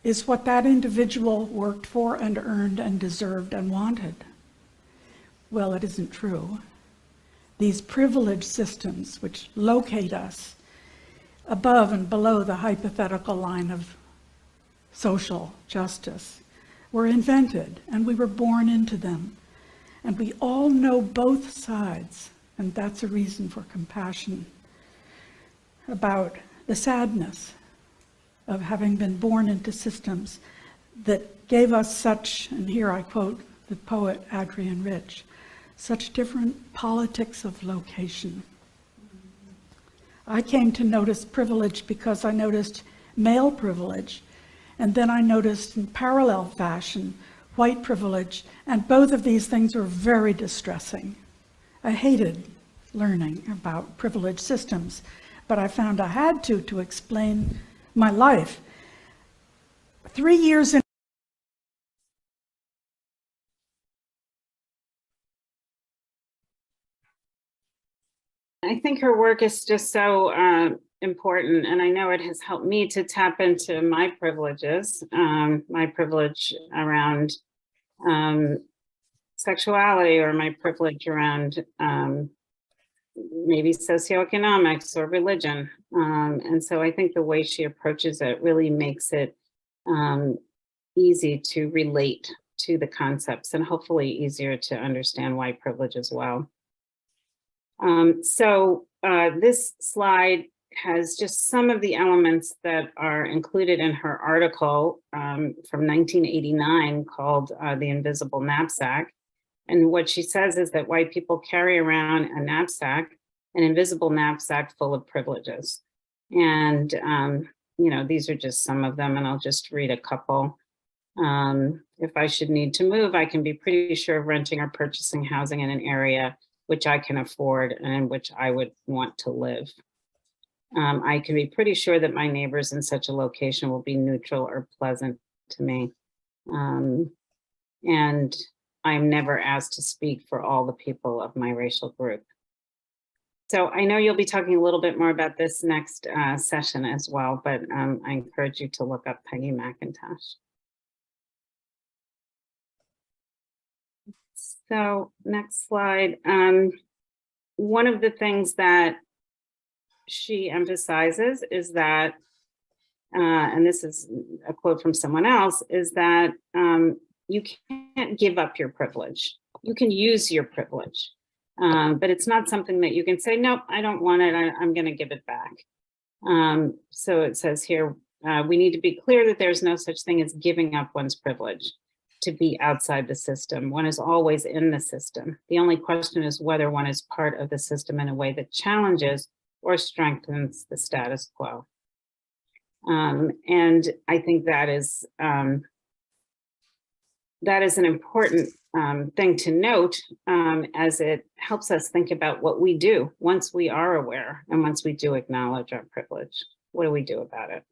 is what that individual worked for and earned and deserved and wanted. Well, it isn't true. These privileged systems, which locate us above and below the hypothetical line of social justice, were invented, and we were born into them. And we all know both sides, and that's a reason for compassion about the sadness of having been born into systems that gave us such, and here I quote the poet Adrienne Rich, such different politics of location. I came to notice privilege because I noticed male privilege, and then I noticed in parallel fashion white privilege, and both of these things were very distressing. I hated learning about privileged systems, but I found I had to explain my life. 3 years in I think her work is just so important, and I know it has helped me to tap into my privileges, my privilege around sexuality, or my privilege around maybe socioeconomics or religion. And so I think the way she approaches it really makes it easy to relate to the concepts, and hopefully easier to understand white privilege as well. This slide has just some of the elements that are included in her article from 1989 called The Invisible Knapsack. And what she says is that white people carry around a knapsack, an invisible knapsack full of privileges. And, you know, these are just some of them, and I'll just read a couple. If I should need to move, I can be pretty sure of renting or purchasing housing in an area which I can afford and in which I would want to live. I can be pretty sure that my neighbors in such a location will be neutral or pleasant to me. And I'm never asked to speak for all the people of my racial group. So I know you'll be talking a little bit more about this next session as well, but I encourage you to look up Peggy McIntosh. So next slide. One of the things that she emphasizes is that, and this is a quote from someone else, is that you can't give up your privilege. You can use your privilege, but it's not something that you can say, nope, I don't want it, I'm gonna give it back. So it says here, we need to be clear that there's no such thing as giving up one's privilege to be outside the system. One is always in the system. The only question is whether one is part of the system in a way that challenges or strengthens the status quo. And I think that is an important thing to note, as it helps us think about what we do once we are aware and once we do acknowledge our privilege. What do we do about it?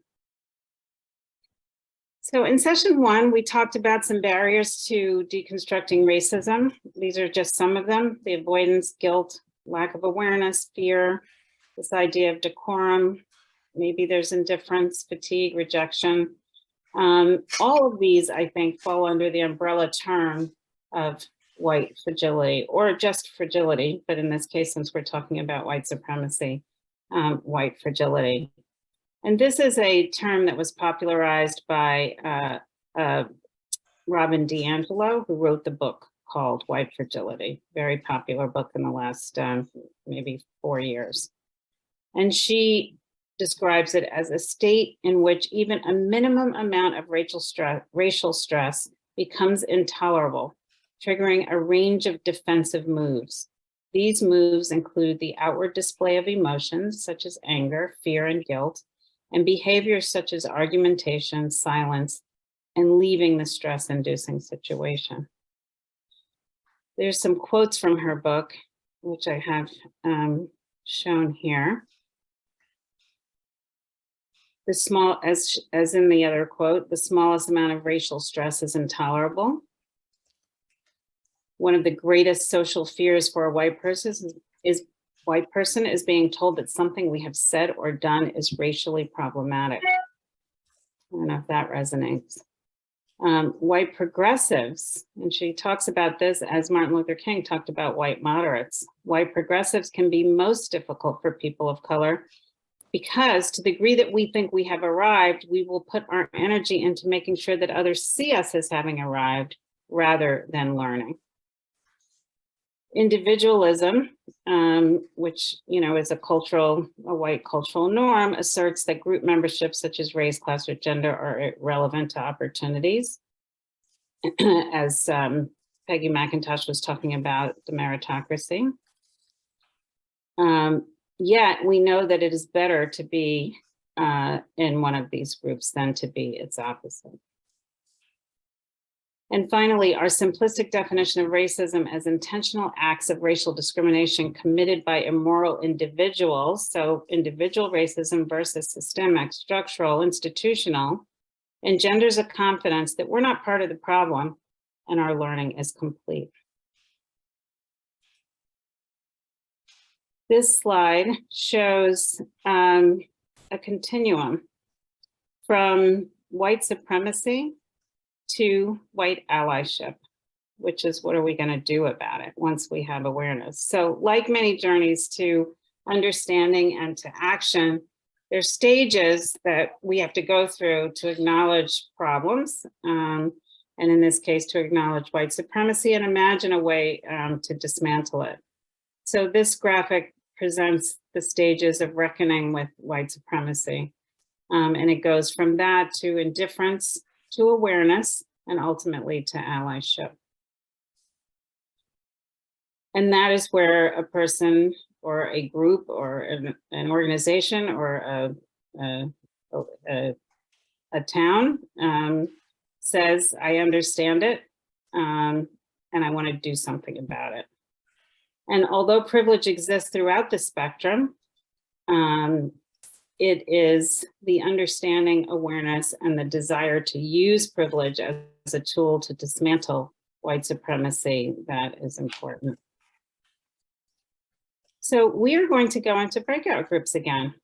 So in session 1, we talked about some barriers to deconstructing racism. These are just some of them: the avoidance, guilt, lack of awareness, fear, this idea of decorum, maybe there's indifference, fatigue, rejection. All of these, I think, fall under the umbrella term of white fragility, or just fragility, but in this case, since we're talking about white supremacy, white fragility. And this is a term that was popularized by Robin DiAngelo, who wrote the book called White Fragility, very popular book in the last maybe 4 years. And she describes it as a state in which even a minimum amount of racial stress becomes intolerable, triggering a range of defensive moves. These moves include the outward display of emotions such as anger, fear, and guilt, and behaviors such as argumentation, silence, and leaving the stress-inducing situation. There's some quotes from her book, which I have shown here. The small, as in the other quote, the smallest amount of racial stress is intolerable. One of the greatest social fears for a white person is being told that something we have said or done is racially problematic. I don't know if that resonates. White progressives, and she talks about this as Martin Luther King talked about white moderates. White progressives can be most difficult for people of color because to the degree that we think we have arrived, we will put our energy into making sure that others see us as having arrived rather than learning. Individualism, which is a white cultural norm, asserts that group memberships such as race, class, or gender are irrelevant to opportunities. As Peggy McIntosh was talking about the meritocracy. Yet we know that it is better to be in one of these groups than to be its opposite. And finally, our simplistic definition of racism as intentional acts of racial discrimination committed by immoral individuals, so individual racism versus systemic, structural, institutional, engenders a confidence that we're not part of the problem and our learning is complete. This slide shows a continuum from white supremacy to white allyship, which is what are we going to do about it once we have awareness. So like many journeys to understanding and to action, there's stages that we have to go through to acknowledge problems, and in this case, to acknowledge white supremacy and imagine a way to dismantle it. So this graphic presents the stages of reckoning with white supremacy. And it goes from that to indifference, to awareness, and ultimately to allyship. And that is where a person or a group or an organization or a town says, I understand it, and I want to do something about it. And although privilege exists throughout the spectrum, it is the understanding, awareness, and the desire to use privilege as a tool to dismantle white supremacy that is important. So we are going to go into breakout groups again.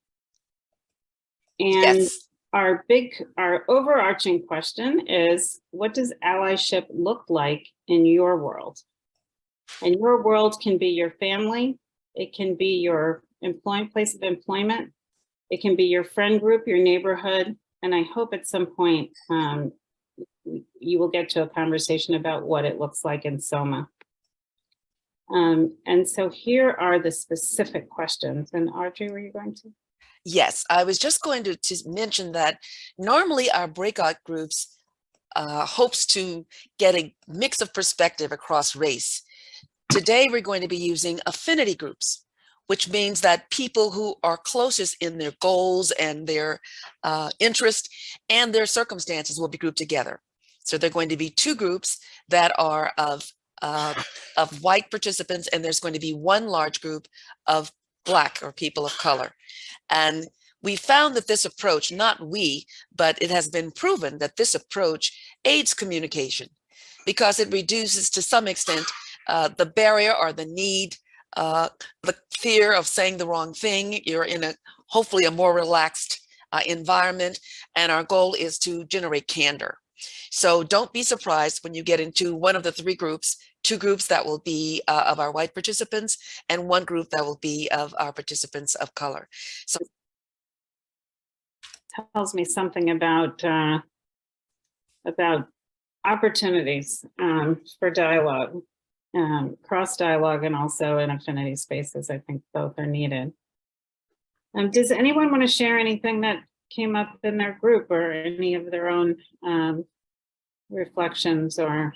And Yes. our overarching question is, what does allyship look like in your world? And your world can be your family, it can be your place of employment, it can be your friend group, your neighborhood, and I hope at some point you will get to a conversation about what it looks like in Soma. And so here are the specific questions. And Audrey, were you going to? Yes, I was just going to mention that normally our breakout groups hopes to get a mix of perspective across race. Today, we're going to be using affinity groups, which means that people who are closest in their goals and their interest and their circumstances will be grouped together. So they're going to be two groups that are of white participants, and there's going to be one large group of Black or people of color. And we found that this approach, not we, but it has been proven that this approach aids communication because it reduces to some extent the barrier or the need, the fear of saying the wrong thing. You're in hopefully a more relaxed environment, and our goal is to generate candor. So don't be surprised when you get into one of the three groups, two groups that will be of our white participants and one group that will be of our participants of color. So tells me something about opportunities for dialogue, cross dialogue, and also in affinity spaces. I think both are needed. Does anyone want to share anything that came up in their group or any of their own reflections or?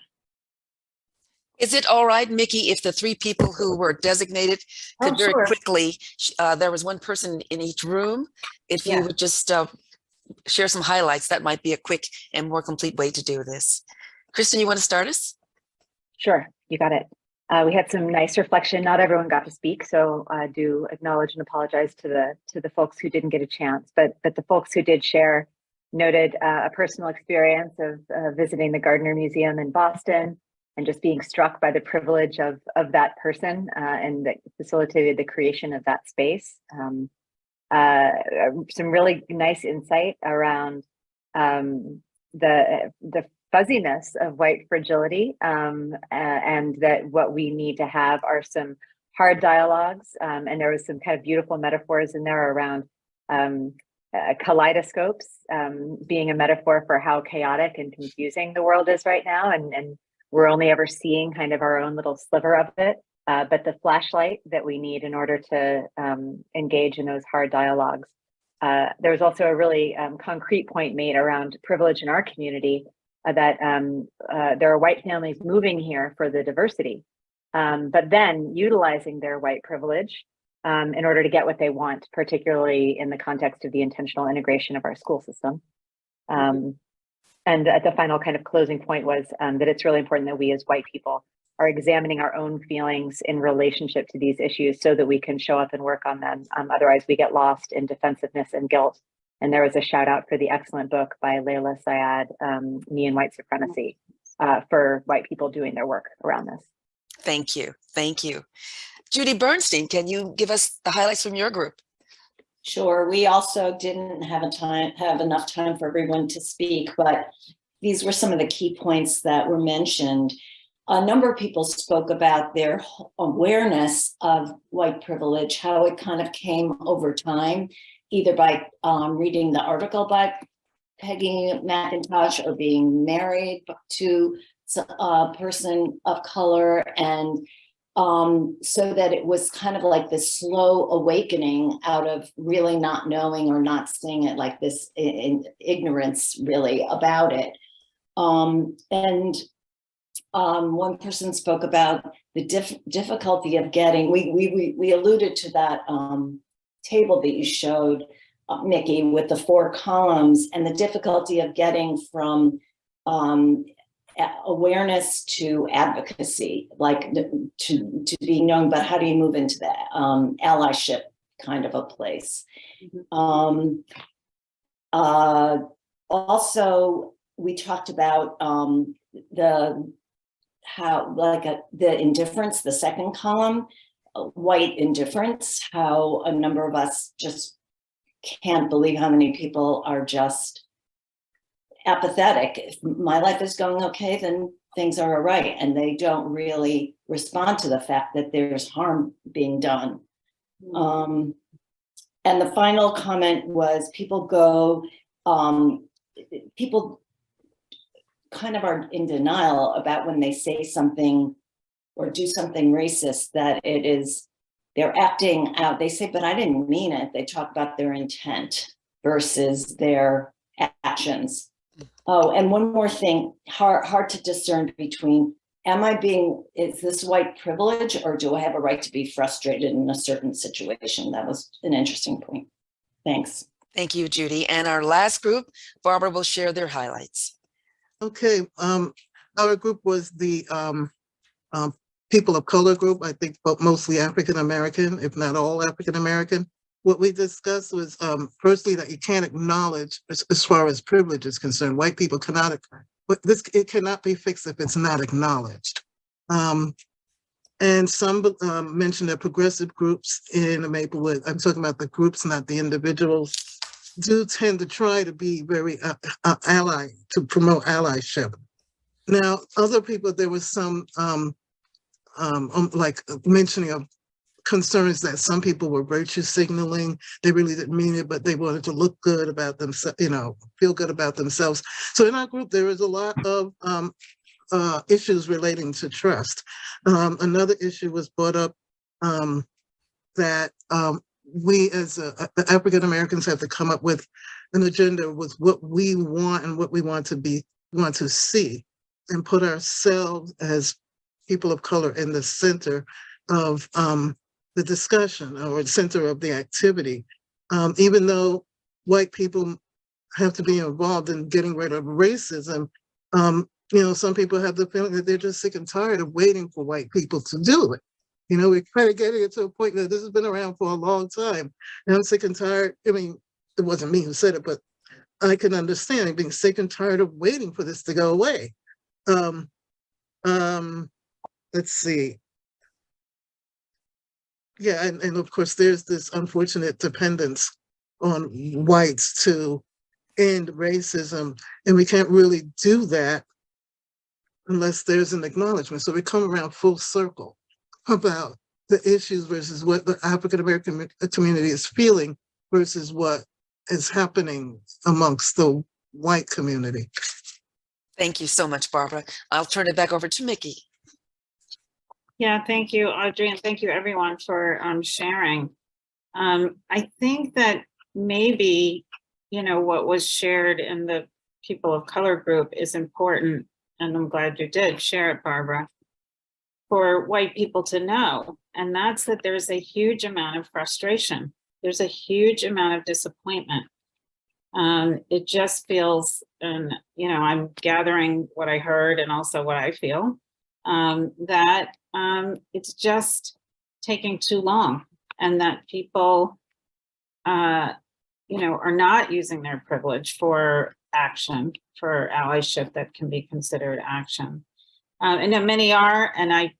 is it all right, Mickey, if the three people who were designated could very quickly, there was one person in each room, if you would just share some highlights, that might be a quick and more complete way to do this. Kristen, you want to start us? Sure, you got it. We had some nice reflection. Not everyone got to speak, so I do acknowledge and apologize to the folks who didn't get a chance. But the folks who did share noted a personal experience of visiting the Gardner Museum in Boston and just being struck by the privilege of that person and that facilitated the creation of that space. Some really nice insight around the fuzziness of white fragility, and that what we need to have are some hard dialogues. And there was some kind of beautiful metaphors in there around kaleidoscopes being a metaphor for how chaotic and confusing the world is right now. And we're only ever seeing kind of our own little sliver of it. But the flashlight that we need in order to engage in those hard dialogues. There was also a really concrete point made around privilege in our community, that there are white families moving here for the diversity, but then utilizing their white privilege in order to get what they want, particularly in the context of the intentional integration of our school system. And at the final kind of closing point was that it's really important that we as white people are examining our own feelings in relationship to these issues so that we can show up and work on them. Otherwise, we get lost in defensiveness and guilt. And there was a shout out for the excellent book by Layla Syed, Me and White Supremacy, for white people doing their work around this. Thank you. Thank you. Judy Bernstein, can you give us the highlights from your group? Sure. We also didn't have enough time for everyone to speak, but these were some of the key points that were mentioned. A number of people spoke about their awareness of white privilege, how it kind of came over time, either by reading the article by Peggy McIntosh or being married to a person of color. And so that it was kind of like this slow awakening out of really not knowing or not seeing it, like this in ignorance really about it. One person spoke about the difficulty of getting, we alluded to that table that you showed, Mickey, with the 4 columns, and the difficulty of getting from awareness to advocacy, like to being known, but how do you move into the allyship kind of a place? Also, we talked about the indifference, the second column, white indifference, how a number of us just can't believe how many people are just apathetic. If my life is going okay, then things are all right. And they don't really respond to the fact that there's harm being done. And the final comment was people kind of are in denial about when they say something or do something racist, that they're acting out. They say, but I didn't mean it. They talk about their intent versus their actions. Oh, and one more thing, hard to discern between, is this white privilege, or do I have a right to be frustrated in a certain situation? That was an interesting point. Thanks. Thank you, Judy. And our last group, Barbara will share their highlights. Okay, our group was the people of color group, I think, but mostly African-American, if not all African-American. What we discussed was, firstly, that you can't acknowledge, as far as privilege is concerned, white people cannot, it cannot be fixed if it's not acknowledged. And some mentioned that progressive groups in Maplewood, I'm talking about the groups, not the individuals, do tend to try to be very to promote allyship. Now, other people, there was some like mentioning of concerns that some people were virtue signaling. They really didn't mean it, but they wanted to look good about themselves, feel good about themselves. So in our group, there is a lot of issues relating to trust. Another issue was brought up that we as African Americans have to come up with an agenda with what we want and what we want to see, and put ourselves as people of color in the center of the discussion or the center of the activity. Even though white people have to be involved in getting rid of racism, some people have the feeling that they're just sick and tired of waiting for white people to do it. We're kind of getting it to a point that this has been around for a long time. And I'm sick and tired. I mean, it wasn't me who said it, but I can understand being sick and tired of waiting for this to go away. Let's see. Yeah, and of course, there's this unfortunate dependence on whites to end racism, and we can't really do that unless there's an acknowledgement. So we come around full circle about the issues versus what the African American community is feeling versus what is happening amongst the white community. Thank you so much, Barbara. I'll turn it back over to Mickey. Yeah, thank you, Audrey, and thank you everyone for sharing. I think that maybe, what was shared in the people of color group is important, and I'm glad you did share it, Barbara, for white people to know, and that's that there's a huge amount of frustration. There's a huge amount of disappointment. It just feels, and I'm gathering what I heard and also what I feel, that it's just taking too long, and that people, are not using their privilege for action, for allyship that can be considered action. And then many are, and I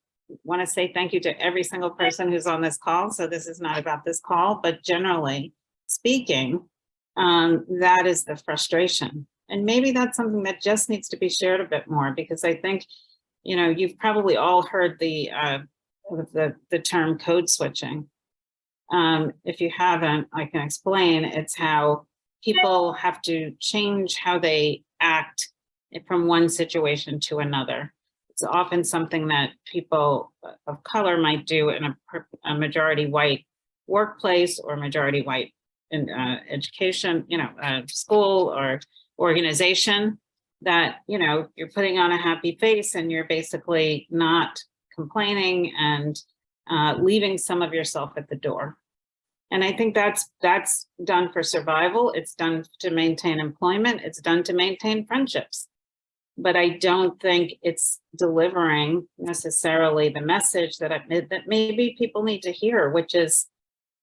want to say thank you to every single person who's on this call. So this is not about this call, but generally speaking, that is the frustration. And maybe that's something that just needs to be shared a bit more, because I think, you've probably all heard the term code switching. If you haven't, I can explain. It's how people have to change how they act from one situation to another. It's often something that people of color might do in a majority white workplace or majority white in education, school or organization, that, you're putting on a happy face and you're basically not complaining and leaving some of yourself at the door. And I think that's done for survival. It's done to maintain employment. It's done to maintain friendships. But I don't think it's delivering necessarily the message that maybe people need to hear, which is,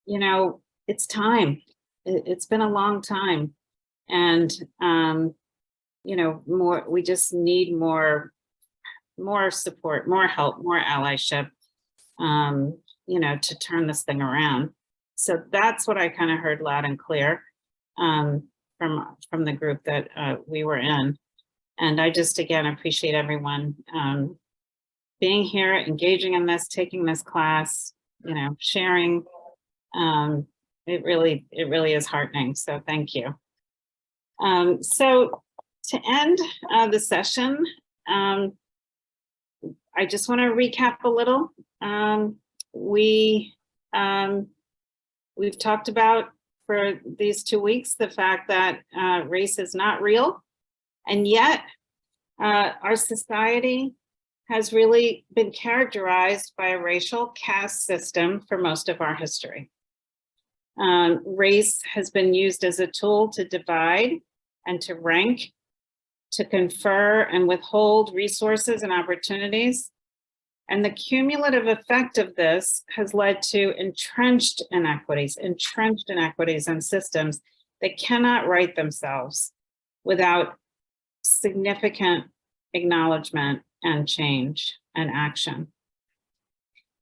it's time. It's been a long time. And, we just need more support, more help, more allyship, to turn this thing around. So that's what I kind of heard loud and clear from the group that we were in. And I just, again, appreciate everyone being here, engaging in this, taking this class, sharing. It really is heartening. So thank you. So to end the session, I just want to recap a little. We've talked about for these 2 weeks the fact that race is not real, and yet our society has really been characterized by a racial caste system for most of our history. Race has been used as a tool to divide and to rank, to confer and withhold resources and opportunities. And the cumulative effect of this has led to entrenched inequities and systems that cannot right themselves without significant acknowledgement and change and action.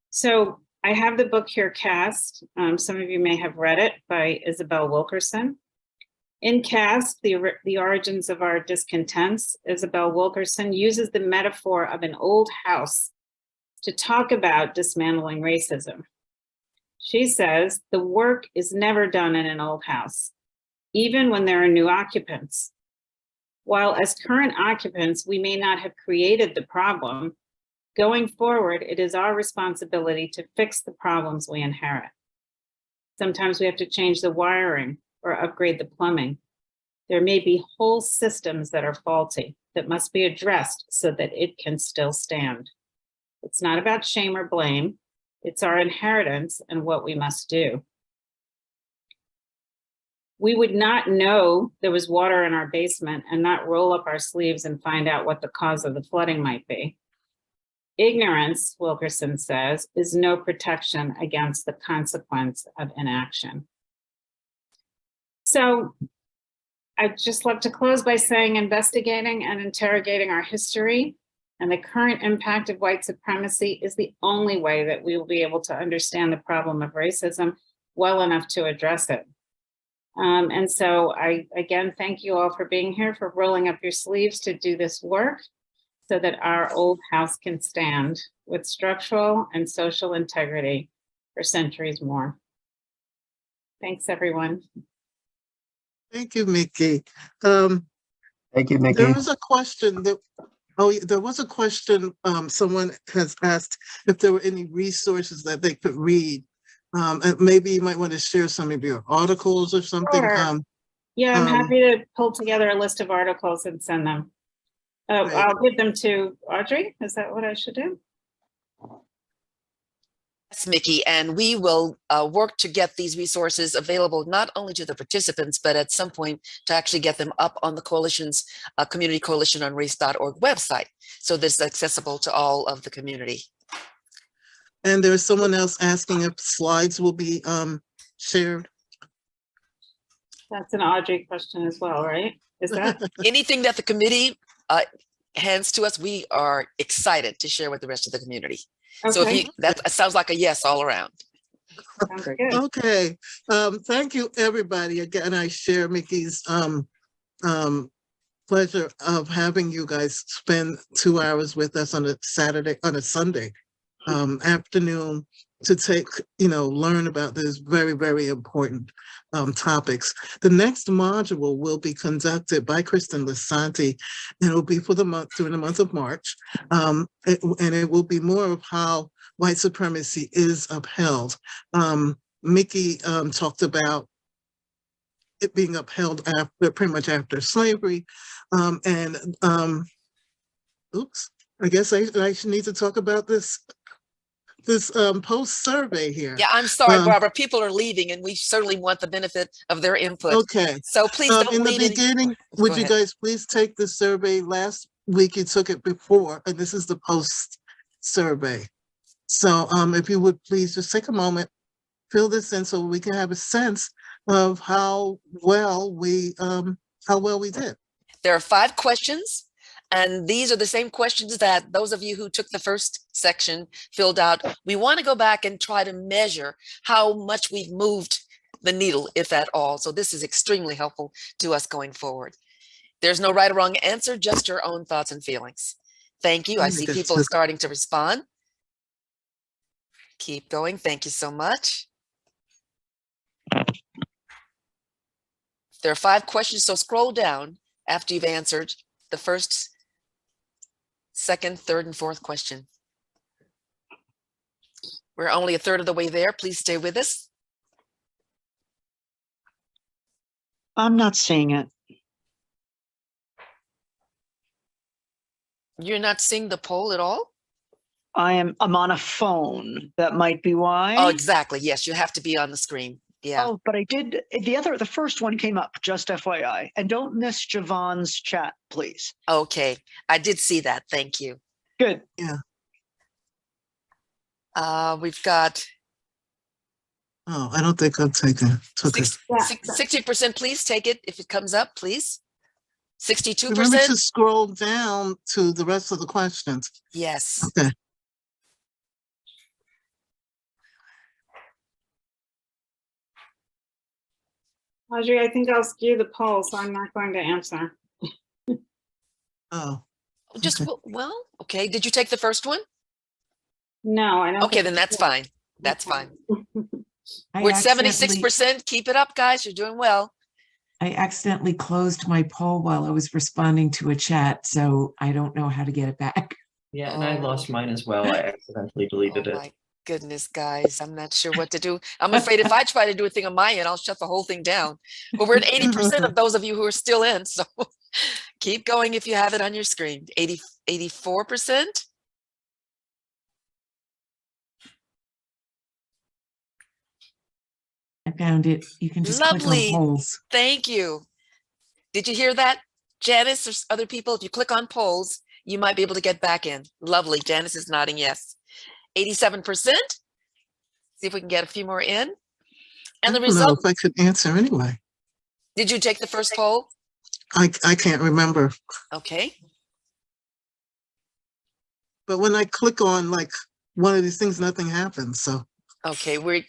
So I have the book here, Caste. Some of you may have read it, by Isabel Wilkerson. In Caste, the Origins of Our Discontents, Isabel Wilkerson uses the metaphor of an old house to talk about dismantling racism. She says, the work is never done in an old house, even when there are new occupants. While as current occupants, we may not have created the problem, going forward, it is our responsibility to fix the problems we inherit. Sometimes we have to change the wiring or upgrade the plumbing. There may be whole systems that are faulty that must be addressed so that it can still stand. It's not about shame or blame. It's our inheritance and what we must do. we would not know there was water in our basement and not roll up our sleeves and find out what the cause of the flooding might be. Ignorance, Wilkerson says, is no protection against the consequence of inaction. So I'd just love to close by saying investigating and interrogating our history and the current impact of white supremacy is the only way that we will be able to understand the problem of racism well enough to address it. And so I, again, thank you all for being here, for rolling up your sleeves to do this work so that our old house can stand with structural and social integrity for centuries more. Thanks, everyone. Thank you, Mickey. Thank you, Mickey. There was a question that, there was a question, someone has asked if there were any resources that they could read. And maybe you might want to share some of your articles or something. Sure. Yeah, I'm happy to pull together a list of articles and send them. Right. I'll give them to Audrey. Is that what I should do? Yes, Mickey, and we will work to get these resources available not only to the participants, but at some point to actually get them up on the coalition's Community Coalition on Race.org website, so that it's accessible to all of the community. And there's someone else asking if slides will be shared. That's an Audrey question as well, right? Is that? Anything that the committee hands to us, we are excited to share with the rest of the community. Okay. So if you, that sounds like a yes all around. Sounds good. Okay, thank you, everybody. Again, I share Mickey's pleasure of having you guys spend 2 hours with us on a Sunday afternoon to learn about these very, very important topics. The next module will be conducted by Kristen Lisanti, and it will be for the month, during the month of March. And it will be more of how white supremacy is upheld. Mickey talked about it being upheld pretty much after slavery. Oops, I guess I should need to talk about this post survey here. Yeah, I'm sorry, Barbara. People are leaving, and we certainly want the benefit of their input. Okay. So please don't in the leave beginning, would you guys please take the survey? Last week you took it before, and this is the post survey. So if you would please just take a moment, fill this in so we can have a sense of how well we did. There are 5 questions. And these are the same questions that those of you who took the first section filled out. We want to go back and try to measure how much we've moved the needle, if at all. So this is extremely helpful to us going forward. There's no right or wrong answer, just your own thoughts and feelings. Thank you. I see people are starting to respond. Keep going. Thank you so much. There are 5 questions, so scroll down after you've answered the first, second, third, and fourth question. We're only a third of the way there. Please stay with us. I'm not seeing it. You're not seeing the poll at all? I'm on a phone. That might be why. Oh, exactly. Yes, you have to be on the screen. Yeah. Oh, but I did. The first one came up, just FYI. And don't miss Javon's chat, please. Okay. I did see that. Thank you. Good. Yeah. We've got. Oh, I don't think I've taken. 60%, please take it if it comes up, please. 62%. Remember to scroll down to the rest of the questions. Yes. Okay. Audrey, I think I'll skew the poll, so I'm not going to answer. Oh. Just, okay. Well, okay. Did you take the first one? No, I don't. Okay, then that's fine. That's fine. We're at 76%. Keep it up, guys. You're doing well. I accidentally closed my poll while I was responding to a chat, so I don't know how to get it back. Yeah, and I lost mine as well. I accidentally deleted it. My goodness, guys, I'm not sure what to do. I'm afraid if I try to do a thing on my end, I'll shut the whole thing down. But we're at 80% of those of you who are still in, so keep going if you have it on your screen. 84%. I found it. You can just click on Lovely. polls. Thank you. Did you hear that, Janice or other people? If you click on polls, you might be able to get back in. Lovely. Janice is nodding yes. 87%. See if we can get a few more in. And the I don't know result, if I could answer anyway. did you take the first poll? I can't remember. Okay. But when I click on like one of these things, nothing happens. So Okay, we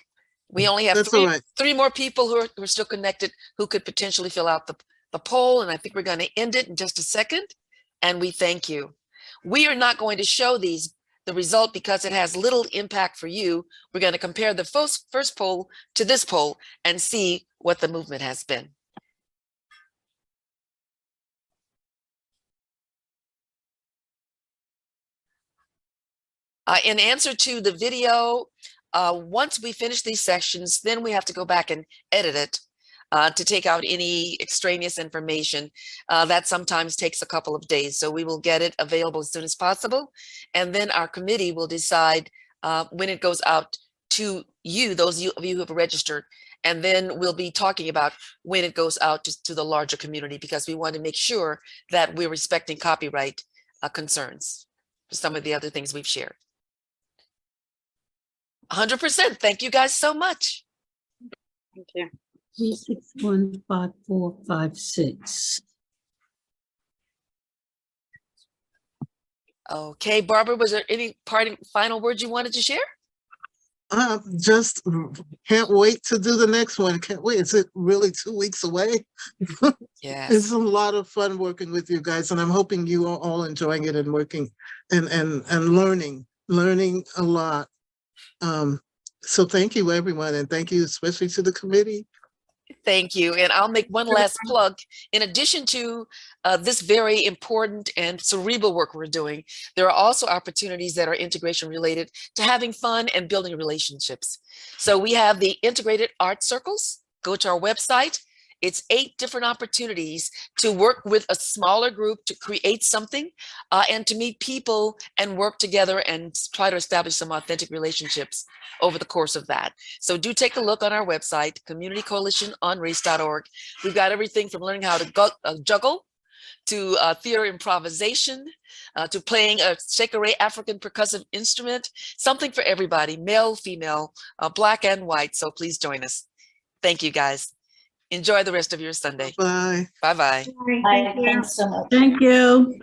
only have that's all right. three more people who are still connected who could potentially fill out the poll, and I think we're going to end it in just a second. And we thank you. We are not going to show the result because it has little impact for you. We're going to compare the first poll to this poll and see what the movement has been. In answer to the video, once we finish these sections, then we have to go back and edit it to take out any extraneous information. That sometimes takes a couple of days. So we will get it available as soon as possible. And then our committee will decide when it goes out to you, those of you who have registered. And then we'll be talking about when it goes out to the larger community, because we want to make sure that we're respecting copyright concerns for some of the other things we've shared. 100%. Thank you guys so much. Thank you. 3615456. Okay, Barbara, was there any final words you wanted to share? Just can't wait to do the next one. Can't wait. Is it really 2 weeks away? Yes. It's a lot of fun working with you guys, and I'm hoping you are all enjoying it and working and learning a lot. So thank you, everyone, and thank you especially to the committee. Thank you. And I'll make one last plug. In addition to this very important and cerebral work we're doing, there are also opportunities that are integration related to having fun and building relationships. So we have the integrated art circles. Go to our website. It's 8 different opportunities to work with a smaller group to create something and to meet people and work together and try to establish some authentic relationships over the course of that. So do take a look on our website, communitycoalitiononrace.org. We've got everything from learning how to juggle to theater improvisation, to playing a shakere African percussive instrument, something for everybody, male, female, black and white. So please join us. Thank you, guys. Enjoy the rest of your Sunday. Bye. Bye-bye. Bye. Thanks so much. Thank you.